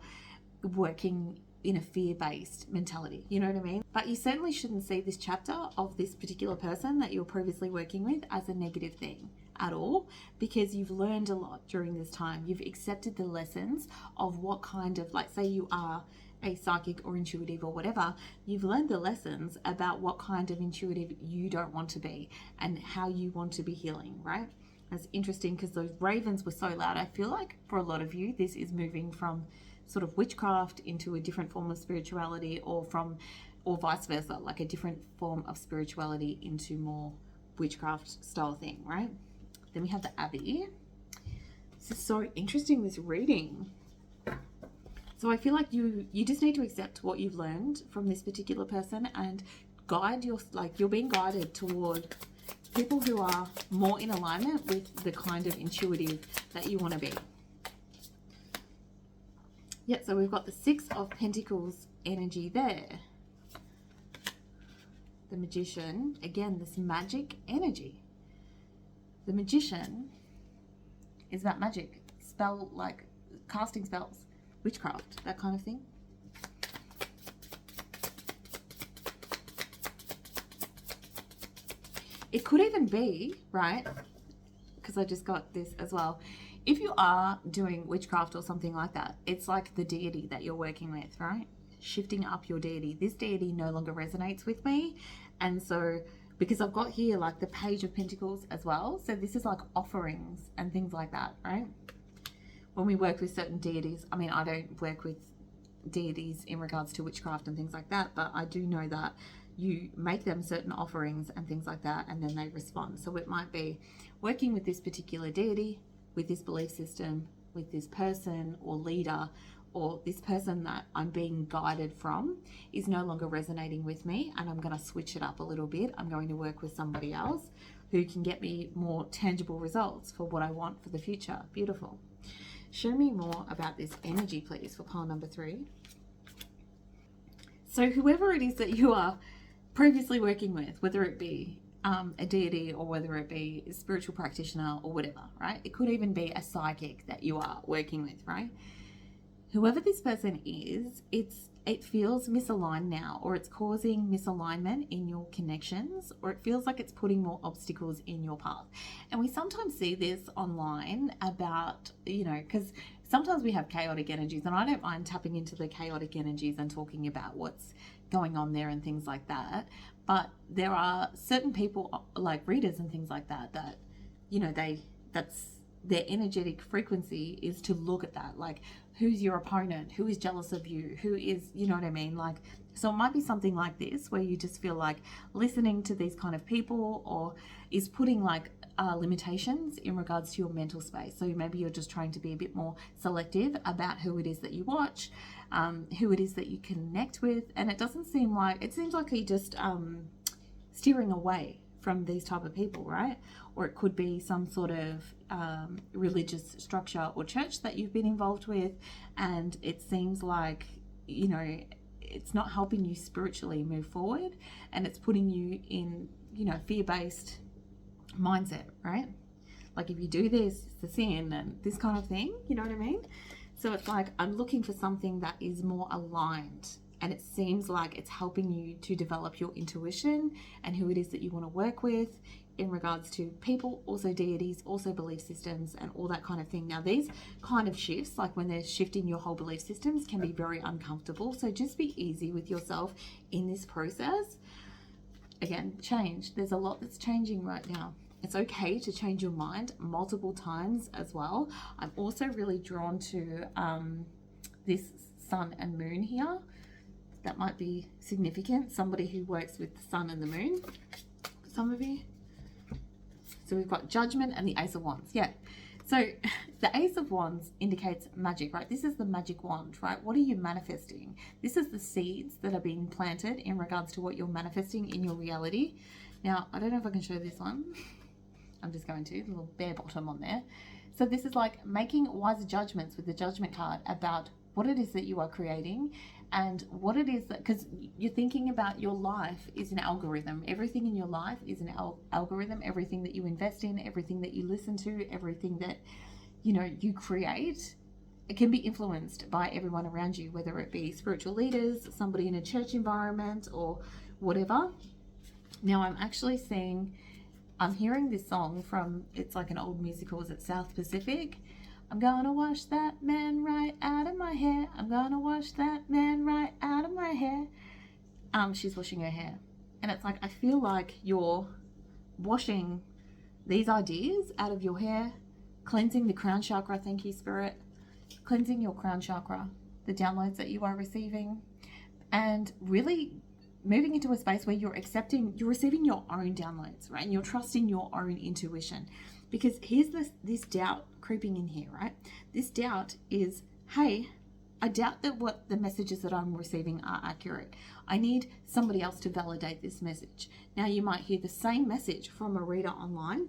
working in a fear-based mentality, you know what I mean? But you certainly shouldn't see this chapter of this particular person that you're previously working with as a negative thing at all, because you've learned a lot during this time. You've accepted the lessons of what kind of, like, say you are a psychic or intuitive or whatever, you've learned the lessons about what kind of intuitive you don't want to be and how you want to be healing, right? That's interesting because those ravens were so loud. I feel like for a lot of you, this is moving from sort of witchcraft into a different form of spirituality, or vice versa, like a different form of spirituality into more witchcraft style thing, right? Then we have the Abbey. This is so interesting, this reading. So I feel like you just need to accept what you've learned from this particular person and you're being guided toward people who are more in alignment with the kind of intuitive that you want to be. Yeah, so we've got the Six of Pentacles energy there. The Magician, again, this magic energy. The Magician is about magic, like casting spells, witchcraft, that kind of thing. It could even be, right, because I just got this as well, if you are doing witchcraft or something like that, it's like the deity that you're working with, right? Shifting up your deity. This deity no longer resonates with me. And so, because I've got here like the Page of Pentacles as well. So this is like offerings and things like that, right? When we work with certain deities, I mean, I don't work with deities in regards to witchcraft and things like that, but I do know that you make them certain offerings and things like that, and then they respond. So it might be working with this particular deity, with this belief system, with this person or leader, or this person that I'm being guided from is no longer resonating with me, and I'm going to switch it up a little bit. I'm going to work with somebody else who can get me more tangible results for what I want for the future. Beautiful. Show me more about this energy, please, for pile number 3. So whoever it is that you are previously working with, whether it be a deity or whether it be a spiritual practitioner or whatever, right? It could even be a psychic that you are working with, right? Whoever this person is, it feels misaligned now, or it's causing misalignment in your connections, or it feels like it's putting more obstacles in your path. And we sometimes see this online about, because sometimes we have chaotic energies, and I don't mind tapping into the chaotic energies and talking about what's going on there and things like that. But there are certain people, like readers and things like that, that, that's their energetic frequency is to look at that. Like, who's your opponent? Who is jealous of you? Who is, you know what I mean? Like, so it might be something like this where you just feel like listening to these kind of people or is putting like limitations in regards to your mental space. So maybe you're just trying to be a bit more selective about who it is that you watch, who it is that you connect with. And it seems like you're just steering away from these type of people, right? Or it could be some sort of religious structure or church that you've been involved with, and it seems like, it's not helping you spiritually move forward, and it's putting you in, fear-based mindset, right? Like, if you do this, it's a sin and this kind of thing, you know what I mean? So it's like, I'm looking for something that is more aligned, and it seems like it's helping you to develop your intuition and who it is that you want to work with in regards to people, also deities, also belief systems, and all that kind of thing. Now, these kind of shifts, like when they're shifting your whole belief systems, can be very uncomfortable. So just be easy with yourself in this process. Again, change. There's a lot that's changing right now. It's okay to change your mind multiple times as well. I'm also really drawn to this sun and moon here. That might be significant. Somebody who works with the sun and the moon, some of you. So we've got Judgment and the Ace of Wands. Yeah. So the Ace of Wands indicates magic, right? This is the magic wand, right? What are you manifesting? This is the seeds that are being planted in regards to what you're manifesting in your reality. Now, I don't know if I can show this one. I'm just going to, a little bare bottom on there. So this is like making wise judgments with the Judgment card about what it is that you are creating and what it is that, because you're thinking about your life is an algorithm. Everything in your life is an algorithm. Everything that you invest in, everything that you listen to, everything that, you know, you create, it can be influenced by everyone around you, whether it be spiritual leaders, somebody in a church environment, or whatever. Now I'm actually I'm hearing this song from, it's like an old musical, is it South Pacific? I'm gonna wash that man right out of my hair. I'm gonna wash that man right out of my hair. She's washing her hair. And it's like, I feel like you're washing these ideas out of your hair, cleansing the crown chakra, thank you, Spirit. Cleansing your crown chakra, the downloads that you are receiving, and really moving into a space where you're receiving your own downloads, right? And you're trusting your own intuition. Because here's this doubt creeping in here, right? This doubt is, hey, I doubt that what the messages that I'm receiving are accurate. I need somebody else to validate this message. Now, you might hear the same message from a reader online,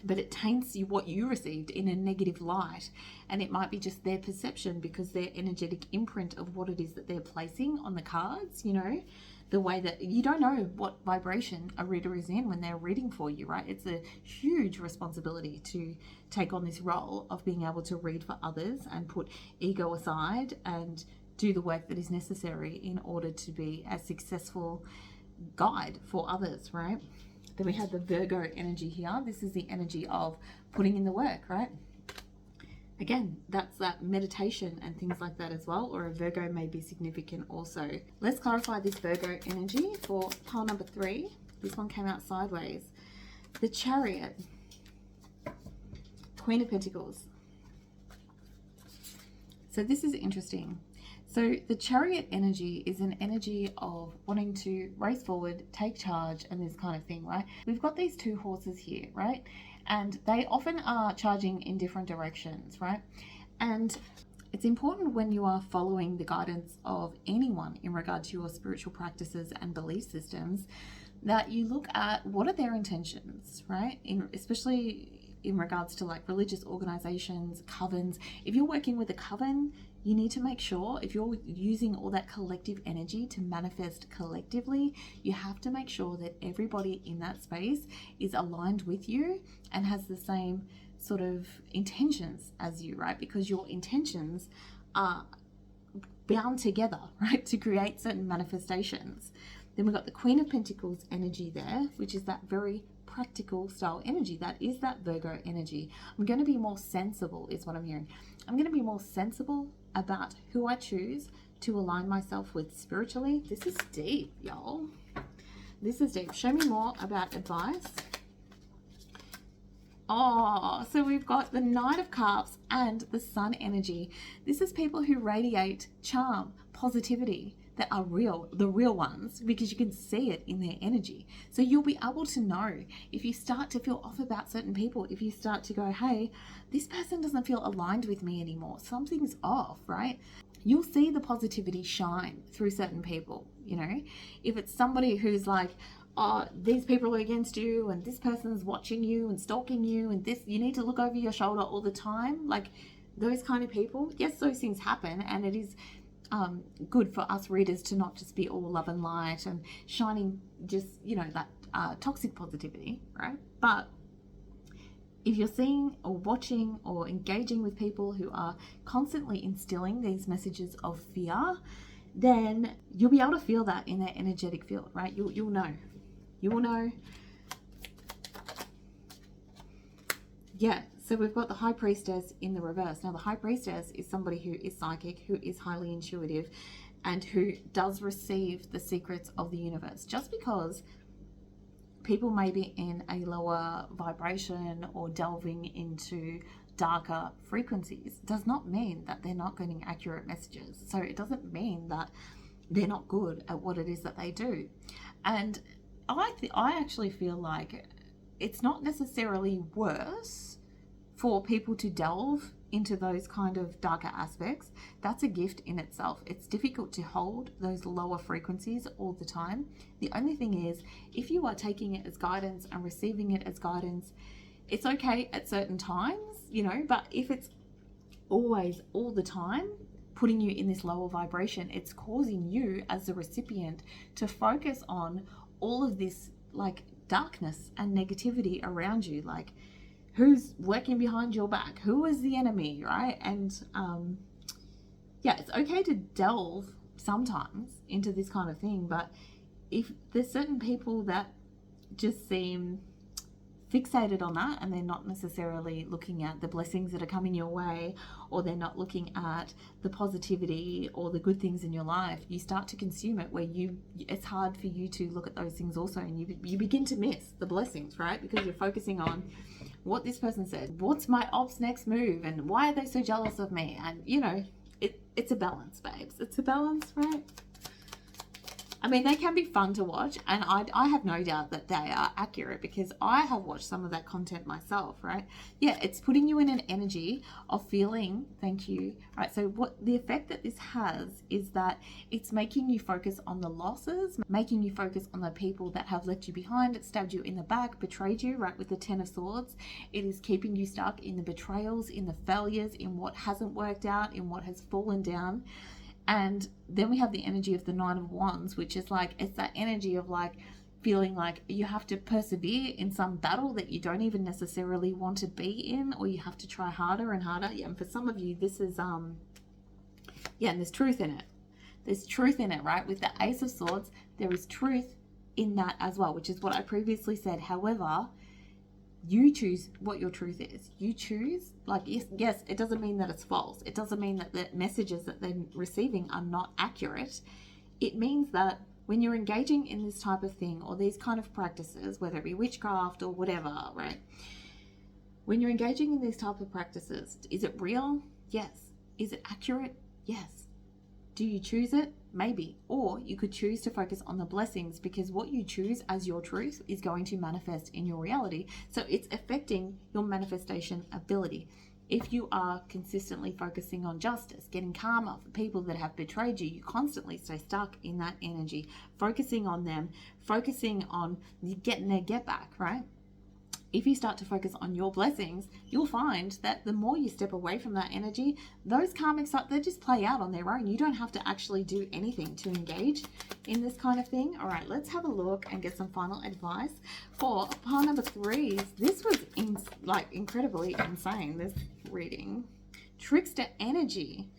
but it taints what you received in a negative light, and it might be just their perception because their energetic imprint of what it is that they're placing on the cards, you know, the way that you don't know what vibration a reader is in when they're reading for you, right? It's a huge responsibility to take on this role of being able to read for others and put ego aside and do the work that is necessary in order to be a successful guide for others, right? Then we have the Virgo energy here. This is the energy of putting in the work, right? Again, that's that meditation and things like that as well, or a Virgo may be significant also. Let's clarify this Virgo energy for pile number 3. This one came out sideways. The Chariot, Queen of Pentacles. So this is interesting. So the Chariot energy is an energy of wanting to race forward, take charge, and this kind of thing, right? We've got these two horses here, right? And they often are charging in different directions, right? And it's important when you are following the guidance of anyone in regard to your spiritual practices and belief systems that you look at what are their intentions, right? Especially in regards to like religious organizations, covens. If you're working with a coven, you need to make sure, if you're using all that collective energy to manifest collectively, you have to make sure that everybody in that space is aligned with you and has the same sort of intentions as you, right? Because your intentions are bound together, right, to create certain manifestations. Then we've got the Queen of Pentacles energy there, which is that very practical style energy. That is that Virgo energy. I'm going to be more sensible is what I'm hearing. I'm going to be more sensible about who I choose to align myself with spiritually. This is deep, y'all. This is deep. Show me more about advice. Oh, so we've got the Knight of Cups and the Sun energy. This is people who radiate charm, positivity, that are real, the real ones, because you can see it in their energy. So you'll be able to know if you start to feel off about certain people, if you start to go, hey, this person doesn't feel aligned with me anymore. Something's off, right? You'll see the positivity shine through certain people, you know? If it's somebody who's like, oh, these people are against you and this person's watching you and stalking you and this, you need to look over your shoulder all the time. Like those kind of people, yes, those things happen, and it is good for us readers to not just be all love and light and shining just, you know, that toxic positivity, right? But if you're seeing or watching or engaging with people who are constantly instilling these messages of fear, then you'll be able to feel that in their energetic field, right? You'll know. You will know. Yeah. So we've got the High Priestess in the reverse. Now the High Priestess is somebody who is psychic, who is highly intuitive, and who does receive the secrets of the universe. Just because people may be in a lower vibration or delving into darker frequencies does not mean that they're not getting accurate messages. So it doesn't mean that they're not good at what it is that they do. And I actually feel like it's not necessarily worse for people to delve into those kind of darker aspects. That's a gift in itself. It's difficult to hold those lower frequencies all the time. The only thing is, if you are taking it as guidance and receiving it as guidance, it's okay at certain times, you know, but if it's always all the time, putting you in this lower vibration. It's causing you as the recipient to focus on all of this like darkness and negativity around you, like who's working behind your back, who is the enemy, right? And yeah, it's okay to delve sometimes into this kind of thing, but if there's certain people that just seem fixated on that and they're not necessarily looking at the blessings that are coming your way, or they're not looking at the positivity or the good things in your life, you start to consume it, where it's hard for you to look at those things also, and you begin to miss the blessings, right? Because you're focusing on what this person said, what's my op's next move, and why are they so jealous of me? And you know, it's a balance, babes. It's a balance, right? I mean, they can be fun to watch, and I have no doubt that they are accurate because I have watched some of that content myself, right? Yeah, it's putting you in an energy of feeling, thank you, right? So what the effect that this has is that it's making you focus on the losses, making you focus on the people that have left you behind, stabbed you in the back, betrayed you, right? With the Ten of Swords, it is keeping you stuck in the betrayals, in the failures, in what hasn't worked out, in what has fallen down. And then we have the energy of the Nine of Wands, which is like, it's that energy of like feeling like you have to persevere in some battle that you don't even necessarily want to be in, or you have to try harder and harder. Yeah, and for some of you, this is yeah, and there's truth in it. There's truth in it, right? With the Ace of Swords, there is truth in that as well, which is what I previously said. However, you choose what your truth is. You choose, like, yes, it doesn't mean that it's false. It doesn't mean that the messages that they're receiving are not accurate. It means that when you're engaging in this type of thing or these kind of practices, whether it be witchcraft or whatever, right? When you're engaging in these type of practices, is it real? Yes. Is it accurate? Yes. Do you choose it? Maybe. Or you could choose to focus on the blessings, because what you choose as your truth is going to manifest in your reality. So it's affecting your manifestation ability. If you are consistently focusing on justice, getting karma for people that have betrayed you, you constantly stay stuck in that energy, focusing on them, focusing on getting their get back, right? If you start to focus on your blessings, you'll find that the more you step away from that energy, those karmics, they just play out on their own. You don't have to actually do anything to engage in this kind of thing. All right, let's have a look and get some final advice for pile number 3. This was incredibly insane, this reading. Trickster energy.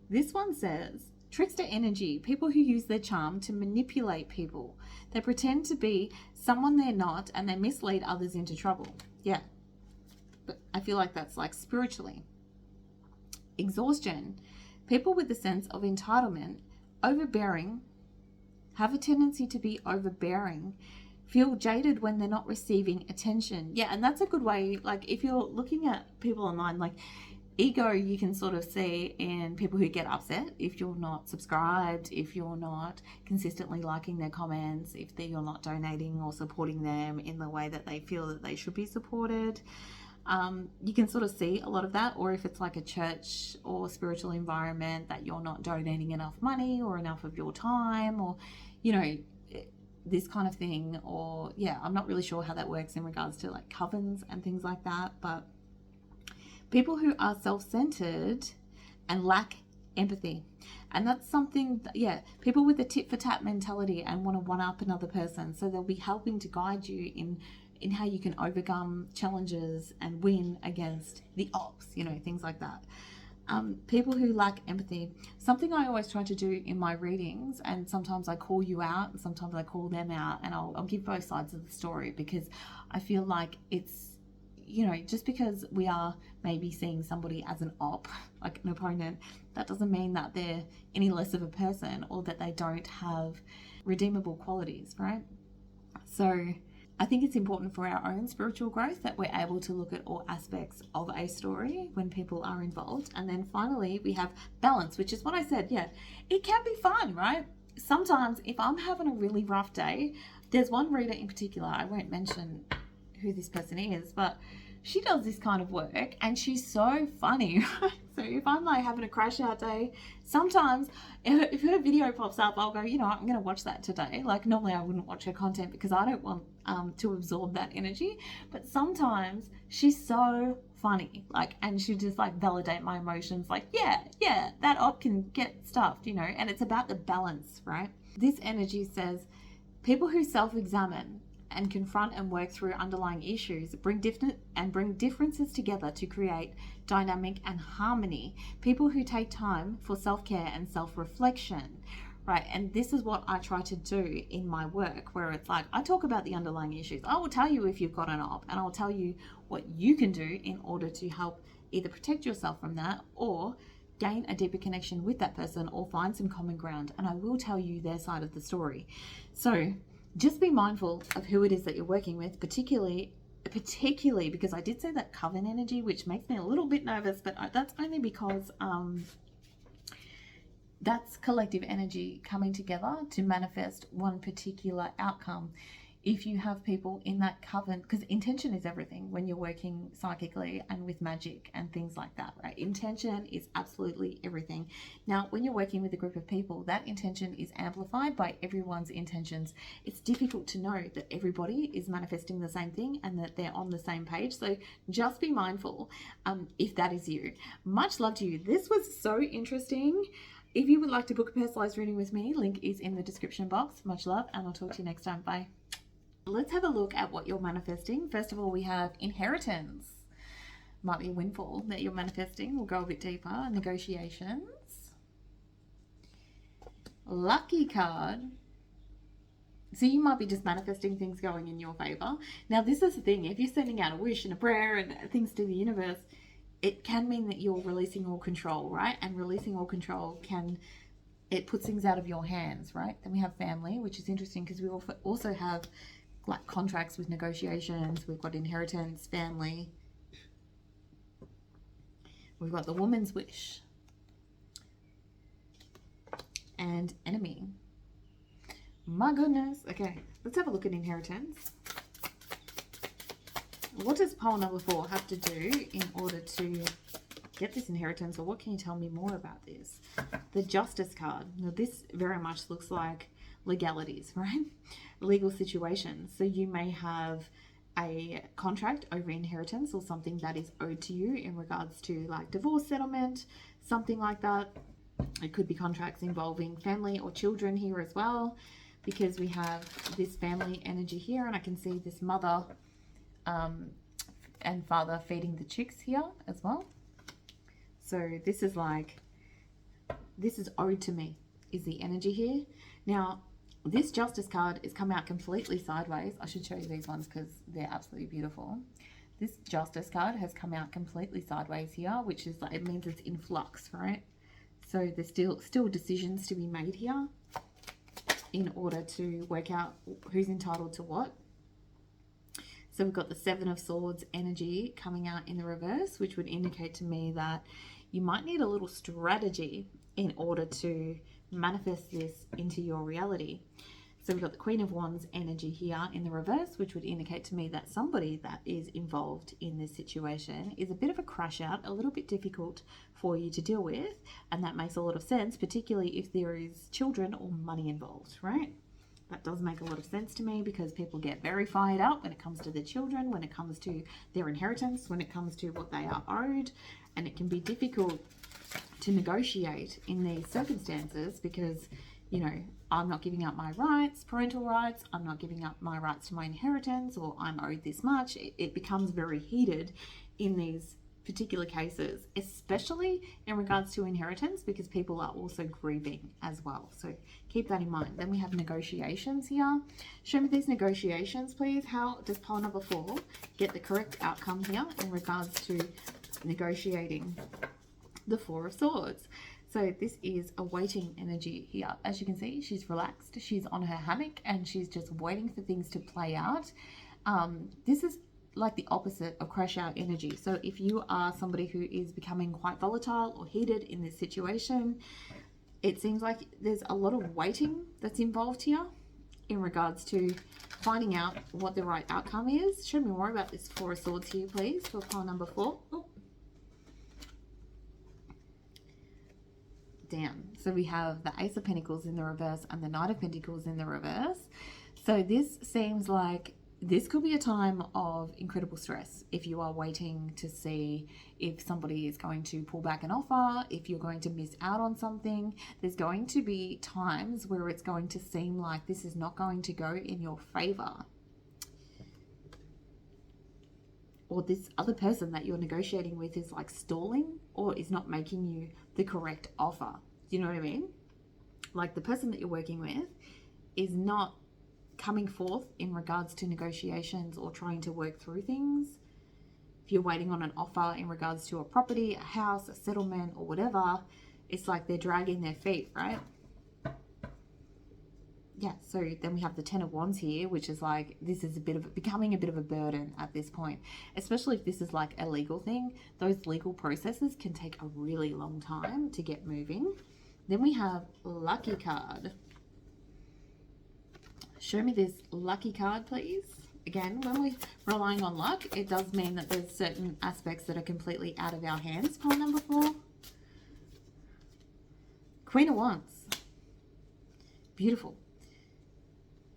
This one says, trickster energy, people who use their charm to manipulate people. They pretend to be someone they're not, and they mislead others into trouble. Yeah, but I feel like that's like spiritually. Exhaustion. People with the sense of entitlement, overbearing, have a tendency to be overbearing, feel jaded when they're not receiving attention. Yeah, and that's a good way, like if you're looking at people online, like ego you can sort of see in people who get upset if you're not subscribed, if you're not consistently liking their comments, if you're not donating or supporting them in the way that they feel that they should be supported. You can sort of see a lot of that. Or if it's like a church or spiritual environment that you're not donating enough money or enough of your time, or you know, this kind of thing. Or yeah, I'm not really sure how that works in regards to like covens and things like that, but people who are self-centered and lack empathy. And that's something that, yeah, people with a tit-for-tat mentality and want to one-up another person. So they'll be helping to guide you in how you can overcome challenges and win against the odds, you know, things like that. People who lack empathy. Something I always try to do in my readings, and sometimes I call you out and sometimes I call them out, and I'll give both sides of the story, because I feel like it's, you know, just because we are maybe seeing somebody as an op, like an opponent, that doesn't mean that they're any less of a person or that they don't have redeemable qualities, right? So I think it's important for our own spiritual growth that we're able to look at all aspects of a story when people are involved. And then finally, we have balance, which is what I said. Yeah, it can be fun, right? Sometimes if I'm having a really rough day, there's one reader in particular, I won't mention who this person is, but she does this kind of work and she's so funny. So if I'm like having a crash out day, sometimes if her video pops up, I'll go, you know, I'm going to watch that today. Like normally I wouldn't watch her content because I don't want to absorb that energy, but sometimes she's so funny, like, and she'd just like validate my emotions, like, yeah, that op can get stuffed, you know. And it's about the balance, right? This energy says people who self-examine and confront and work through underlying issues bring differences together to create dynamic and harmony. People who take time for self-care and self-reflection, right? And this is what I try to do in my work, where it's like I talk about the underlying issues. I will tell you if you've got an op, and I'll tell you what you can do in order to help either protect yourself from that or gain a deeper connection with that person or find some common ground. And I will tell you their side of the story. So just be mindful of who it is that you're working with, particularly because I did say that coven energy, which makes me a little bit nervous, but that's only because that's collective energy coming together to manifest one particular outcome. If you have people in that coven, because intention is everything when you're working psychically and with magic and things like that, right? Intention is absolutely everything. Now, when you're working with a group of people, that intention is amplified by everyone's intentions. It's difficult to know that everybody is manifesting the same thing and that they're on the same page. So just be mindful if that is you. Much love to you. This was so interesting. If you would like to book a personalized reading with me, link is in the description box. Much love, and I'll talk to you next time. Bye. Let's have a look at what you're manifesting. First of all, we have inheritance. Might be a windfall that you're manifesting. We'll go a bit deeper. Negotiations. Lucky card. So you might be just manifesting things going in your favor. Now, this is the thing. If you're sending out a wish and a prayer and things to the universe, it can mean that you're releasing all control, right? And releasing all control it puts things out of your hands, right? Then we have family, which is interesting because we also have like contracts with negotiations. We've got inheritance, family. We've got the woman's wish and enemy. My goodness. Okay, let's have a look at inheritance. What does pile number 4 have to do in order to get this inheritance, or what can you tell me more about this? The Justice card. Now, this very much looks like legalities, right? Legal situations. So you may have a contract over inheritance or something that is owed to you in regards to like divorce settlement, something like that. It could be contracts involving family or children here as well, because we have this family energy here, and I can see this mother and father feeding the chicks here as well. So this is like, this is owed to me, is the energy here. Now, this Justice card is come out completely sideways. I should show you these ones because they're absolutely beautiful. This Justice card has come out completely sideways here, which is like, it means it's in flux, right? So there's still decisions to be made here in order to work out who's entitled to what. So we've got the 7 of Swords energy coming out in the reverse, which would indicate to me that you might need a little strategy in order to manifest this into your reality. So we've got the Queen of Wands energy here in the reverse, which would indicate to me that somebody that is involved in this situation is a bit of a crash out, a little bit difficult for you to deal with. And that makes a lot of sense, particularly if there is children or money involved, right? That does make a lot of sense to me because people get very fired up when it comes to their children, when it comes to their inheritance, when it comes to what they are owed. And it can be difficult to negotiate in these circumstances because, you know, I'm not giving up my rights, parental rights, I'm not giving up my rights to my inheritance, or I'm owed this much. It becomes very heated in these particular cases, especially in regards to inheritance, because people are also grieving as well. So keep that in mind. Then we have negotiations here. Show me these negotiations, please. How does pile number 4 get the correct outcome here in regards to negotiating the 4 of Swords? So this is a waiting energy here. As you can see, she's relaxed. She's on her hammock and she's just waiting for things to play out. This is like the opposite of crash out energy. So if you are somebody who is becoming quite volatile or heated in this situation, it seems like there's a lot of waiting that's involved here in regards to finding out what the right outcome is. Show me more about this 4 of Swords here, please, for pile number 4. Oh. Down. So we have the Ace of Pentacles in the reverse and the Knight of Pentacles in the reverse. So this seems like this could be a time of incredible stress if you are waiting to see if somebody is going to pull back an offer, if you're going to miss out on something. There's going to be times where it's going to seem like this is not going to go in your favor. Or this other person that you're negotiating with is like stalling or is not making you the correct offer. Do you know what I mean? Like the person that you're working with is not coming forth in regards to negotiations or trying to work through things. If you're waiting on an offer in regards to a property, a house, a settlement, or whatever, it's like they're dragging their feet, right? Yeah, so then we have the Ten of Wands here, which is like, this is becoming a bit of a burden at this point, especially if this is like a legal thing. Those legal processes can take a really long time to get moving. Then we have Lucky card. Show me this lucky card, please. Again, when we're relying on luck, it does mean that there's certain aspects that are completely out of our hands. Pile number 4. Queen of Wands. Beautiful.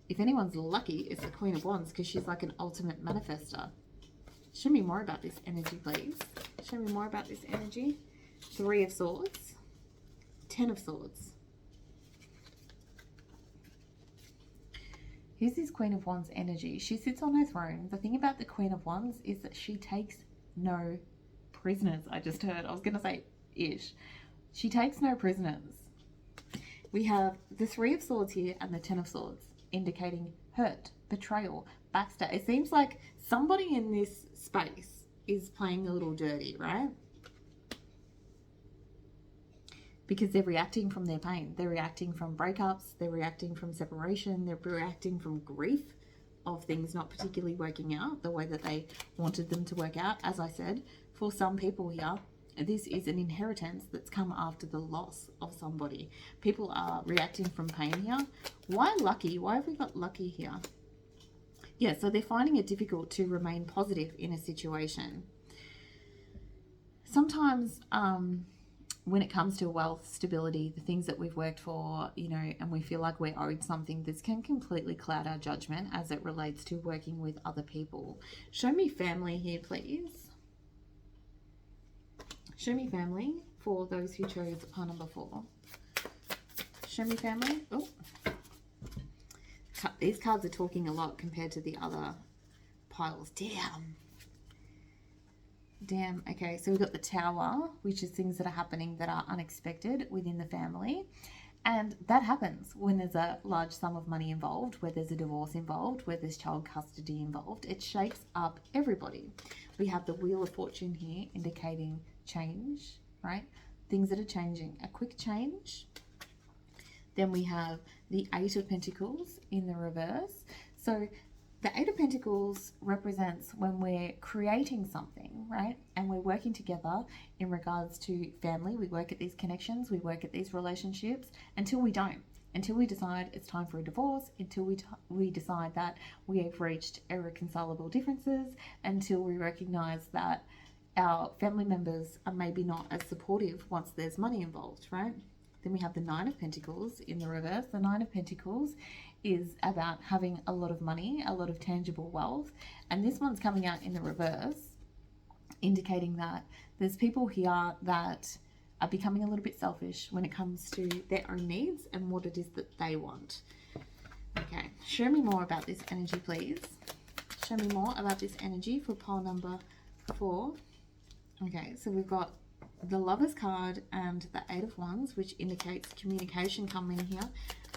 If anyone's lucky, it's the Queen of Wands because she's like an ultimate manifester. Show me more about this energy, please. Show me more about this energy. 3 of Swords. 10 of Swords. Here's this Queen of Wands energy. She sits on her throne. The thing about the Queen of Wands is that she takes no prisoners. I just heard. I was going to say ish. She takes no prisoners. We have the 3 of Swords here and the 10 of Swords, indicating hurt, betrayal, backstab. It seems like somebody in this space is playing a little dirty, right? Because they're reacting from their pain. They're reacting from breakups. They're reacting from separation. They're reacting from grief of things not particularly working out the way that they wanted them to work out. As I said, for some people here, this is an inheritance that's come after the loss of somebody. People are reacting from pain here. Why lucky? Why have we got lucky here? Yeah, so they're finding it difficult to remain positive in a situation. Sometimes, when it comes to wealth, stability, the things that we've worked for, you know, and we feel like we're owed something, this can completely cloud our judgment as it relates to working with other people. Show me family here, please. Show me family for those who chose pile number 4. Show me family. Oh, these cards are talking a lot compared to the other piles. Damn. Okay, so we've got the Tower, which is things that are happening that are unexpected within the family. And that happens when there's a large sum of money involved, where there's a divorce involved, where there's child custody involved. It shakes up everybody. We have the Wheel of Fortune here indicating change, right? Things that are changing, a quick change. Then we have the 8 of Pentacles in the reverse. So the 8 of Pentacles represents when we're creating something, right? And we're working together in regards to family. We work at these connections, we work at these relationships until we don't. Until we decide it's time for a divorce, until we decide that we have reached irreconcilable differences, until we recognize that our family members are maybe not as supportive once there's money involved, right? Then we have the 9 of Pentacles in the reverse. The 9 of Pentacles is about having a lot of money, a lot of tangible wealth. And this one's coming out in the reverse, indicating that there's people here that are becoming a little bit selfish when it comes to their own needs and what it is that they want. Okay, show me more about this energy, please. Show me more about this energy for pile number 4. Okay, so we've got the Lover's card and the 8 of Wands, which indicates communication coming here.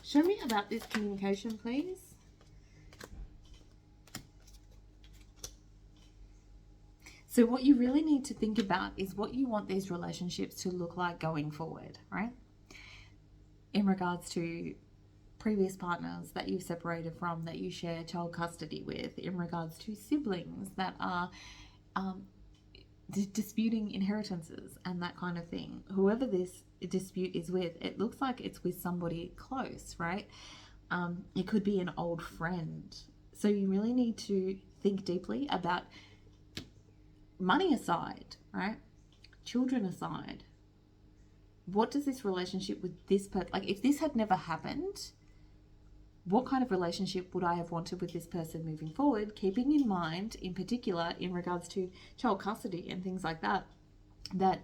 Show me about this communication, please. So what you really need to think about is what you want these relationships to look like going forward, right? In regards to previous partners that you've separated from, that you share child custody with, in regards to siblings that are disputing inheritances and that kind of thing. Whoever this dispute is with, it looks like it's with somebody close, right? It could be an old friend. So you really need to think deeply about money aside, right? Children aside. What does this relationship with this person, like if this had never happened, what kind of relationship would I have wanted with this person moving forward, keeping in mind, in particular, in regards to child custody and things like that, that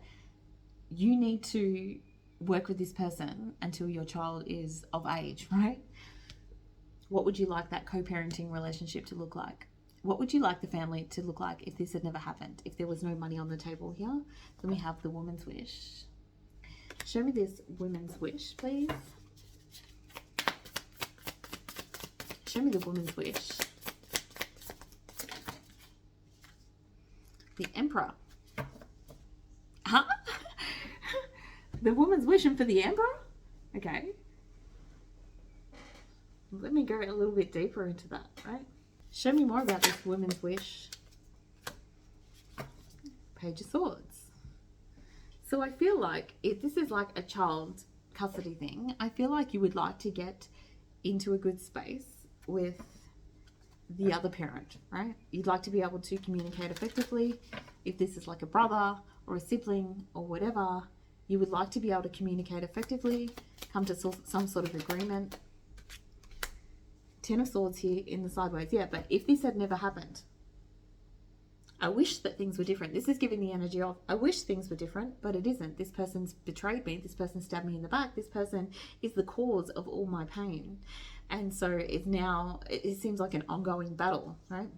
you need to work with this person until your child is of age, right? What would you like that co-parenting relationship to look like? What would you like the family to look like if this had never happened? If there was no money on the table here? Then we have the woman's wish. Show me this woman's wish, please. Show me the woman's wish. The Emperor. Huh? The woman's wishing for the Emperor? Okay. Let me go a little bit deeper into that, right? Show me more about this woman's wish. Page of Swords. So I feel like if this is like a child custody thing, I feel like you would like to get into a good space with the other parent, right? You'd like to be able to communicate effectively. If this is like a brother or a sibling or whatever, you would like to be able to communicate effectively, come to some sort of agreement. Ten of Swords here in the sideways. Yeah, but if this had never happened, I wish that things were different. This is giving the energy of, I wish things were different, but it isn't. This person's betrayed me. This person stabbed me in the back. This person is the cause of all my pain. And so it's now, it seems like an ongoing battle, right?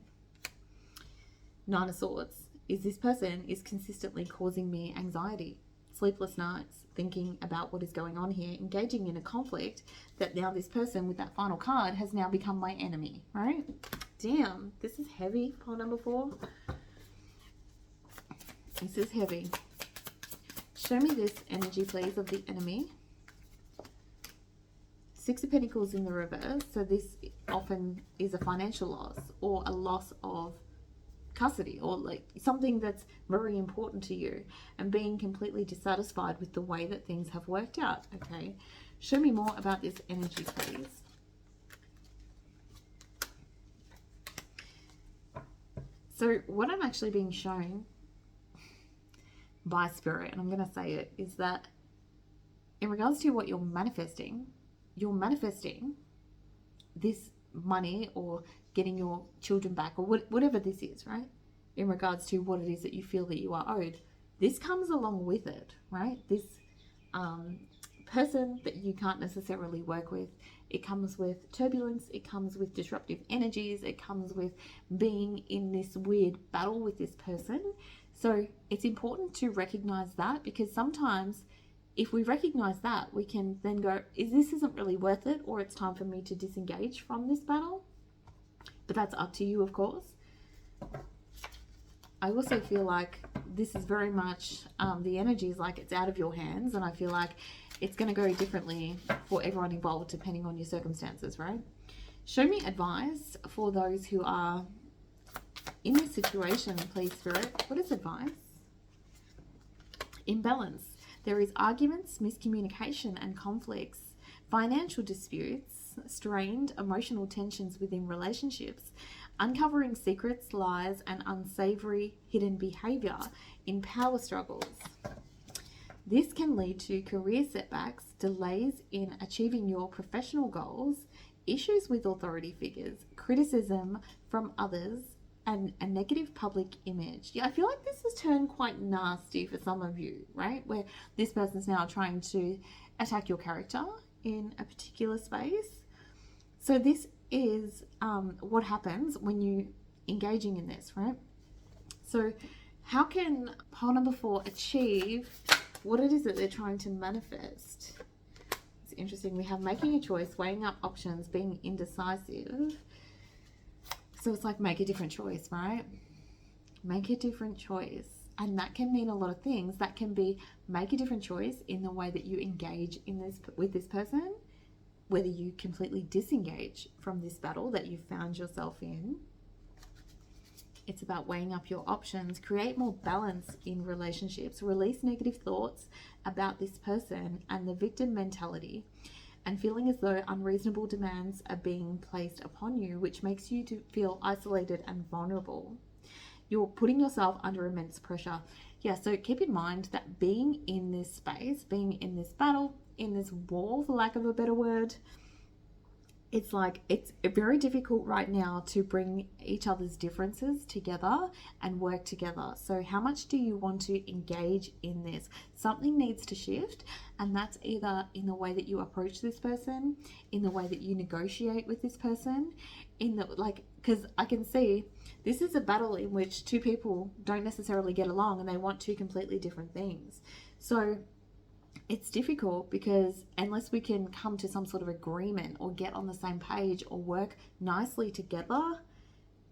Nine of Swords is this person is consistently causing me anxiety, sleepless nights, thinking about what is going on here, engaging in a conflict that now this person with that final card has now become my enemy, right? Damn, this is heavy, pile number 4. This is heavy. Show me this energy, please, of the enemy. Six of Pentacles in the reverse. So this often is a financial loss or a loss of custody, or like something that's very important to you, and being completely dissatisfied with the way that things have worked out. Okay, show me more about this energy, please. So what I'm actually being shown by Spirit, and I'm going to say it, is that in regards to what you're manifesting this money or getting your children back, or whatever this is, right? In regards to what it is that you feel that you are owed, this comes along with it, right? This person that you can't necessarily work with, it comes with turbulence, it comes with disruptive energies, it comes with being in this weird battle with this person. So it's important to recognize that, because sometimes if we recognize that, we can then go, this isn't really worth it, or it's time for me to disengage from this battle. But that's up to you, of course. I also feel like this is very much, the energy is like it's out of your hands, and I feel like it's going to go differently for everyone involved depending on your circumstances, right? Show me advice for those who are in this situation, please, Spirit. What is advice? Imbalance. There is arguments, miscommunication and conflicts, financial disputes, strained emotional tensions within relationships, uncovering secrets, lies, and unsavory hidden behavior in power struggles. This can lead to career setbacks, delays in achieving your professional goals, issues with authority figures, criticism from others, and a negative public image. Yeah, I feel like this has turned quite nasty for some of you, right? Where this person's now trying to attack your character in a particular space. So this is what happens when you engaging in this, right? So how can pile number 4 achieve what it is that they're trying to manifest? It's interesting. We have making a choice, weighing up options, being indecisive. So it's like make a different choice, right? Make a different choice. And that can mean a lot of things. That can be make a different choice in the way that you engage in this with this person, whether you completely disengage from this battle that you found yourself in. It's about weighing up your options, create more balance in relationships, release negative thoughts about this person and the victim mentality, and feeling as though unreasonable demands are being placed upon you, which makes you to feel isolated and vulnerable. You're putting yourself under immense pressure. Yeah, so keep in mind that being in this space, being in this battle, in this war, for lack of a better word, it's like it's very difficult right now to bring each other's differences together and work together. So how much do you want to engage in this? Something needs to shift, and that's either in the way that you approach this person, in the way that you negotiate with this person, in the like, because I can see this is a battle in which two people don't necessarily get along and they want two completely different things. So it's difficult because unless we can come to some sort of agreement or get on the same page or work nicely together,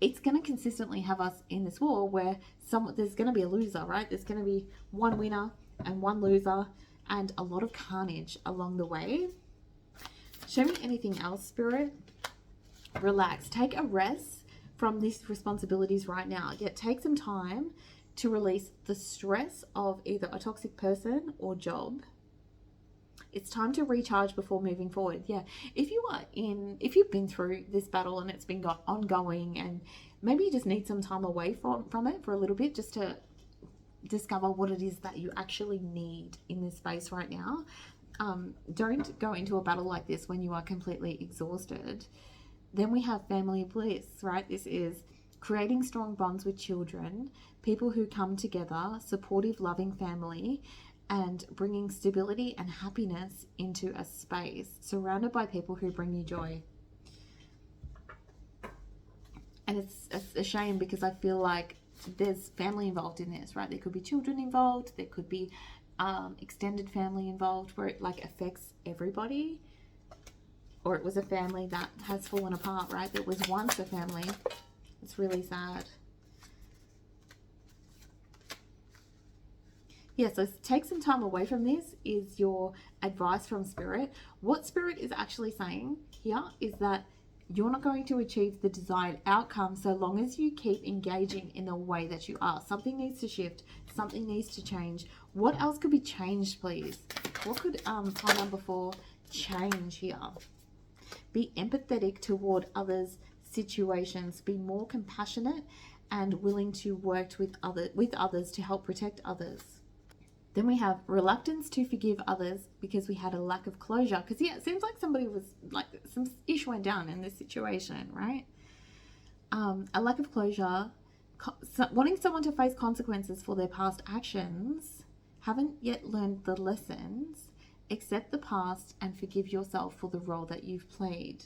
it's going to consistently have us in this war where there's going to be a loser, right? There's going to be one winner and one loser and a lot of carnage along the way. Show me anything else, Spirit. Relax. Take a rest from these responsibilities right now. Yet take some time to release the stress of either a toxic person or job. It's time to recharge before moving forward. Yeah, if you've been through this battle and it's been ongoing, and maybe you just need some time away from it for a little bit, just to discover what it is that you actually need in this space right now. Don't go into a battle like this when you are completely exhausted. Then we have family bliss, right? This is creating strong bonds with children, people who come together, supportive, loving family, and bringing stability and happiness into a space surrounded by people who bring you joy. And it's a shame because I feel like there's family involved in this, right? There could be children involved, there could be extended family involved where it like affects everybody, or it was a family that has fallen apart, right? That was once a family. It's really sad. Yeah, so take some time away from this is your advice from Spirit. What Spirit is actually saying here is that you're not going to achieve the desired outcome so long as you keep engaging in the way that you are. Something needs to shift. Something needs to change. What else could be changed, please? What could pile number 4 change here? Be empathetic toward others' situations. Be more compassionate and willing to work with others to help protect others. Then we have reluctance to forgive others because we had a lack of closure. Because, yeah, it seems like somebody was, like, some issue went down in this situation, right? A lack of closure, wanting someone to face consequences for their past actions, haven't yet learned the lessons, accept the past and forgive yourself for the role that you've played.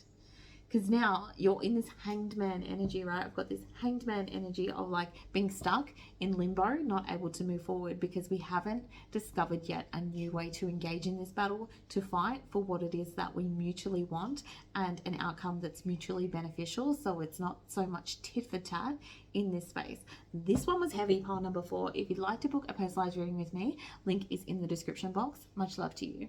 Because now you're in this hanged man energy, right? I've got this hanged man energy of like being stuck in limbo, not able to move forward because we haven't discovered yet a new way to engage in this battle, to fight for what it is that we mutually want and an outcome that's mutually beneficial. So it's not so much tit for tat in this space. This one was heavy, pile number 4. If you'd like to book a personalized reading with me, link is in the description box. Much love to you.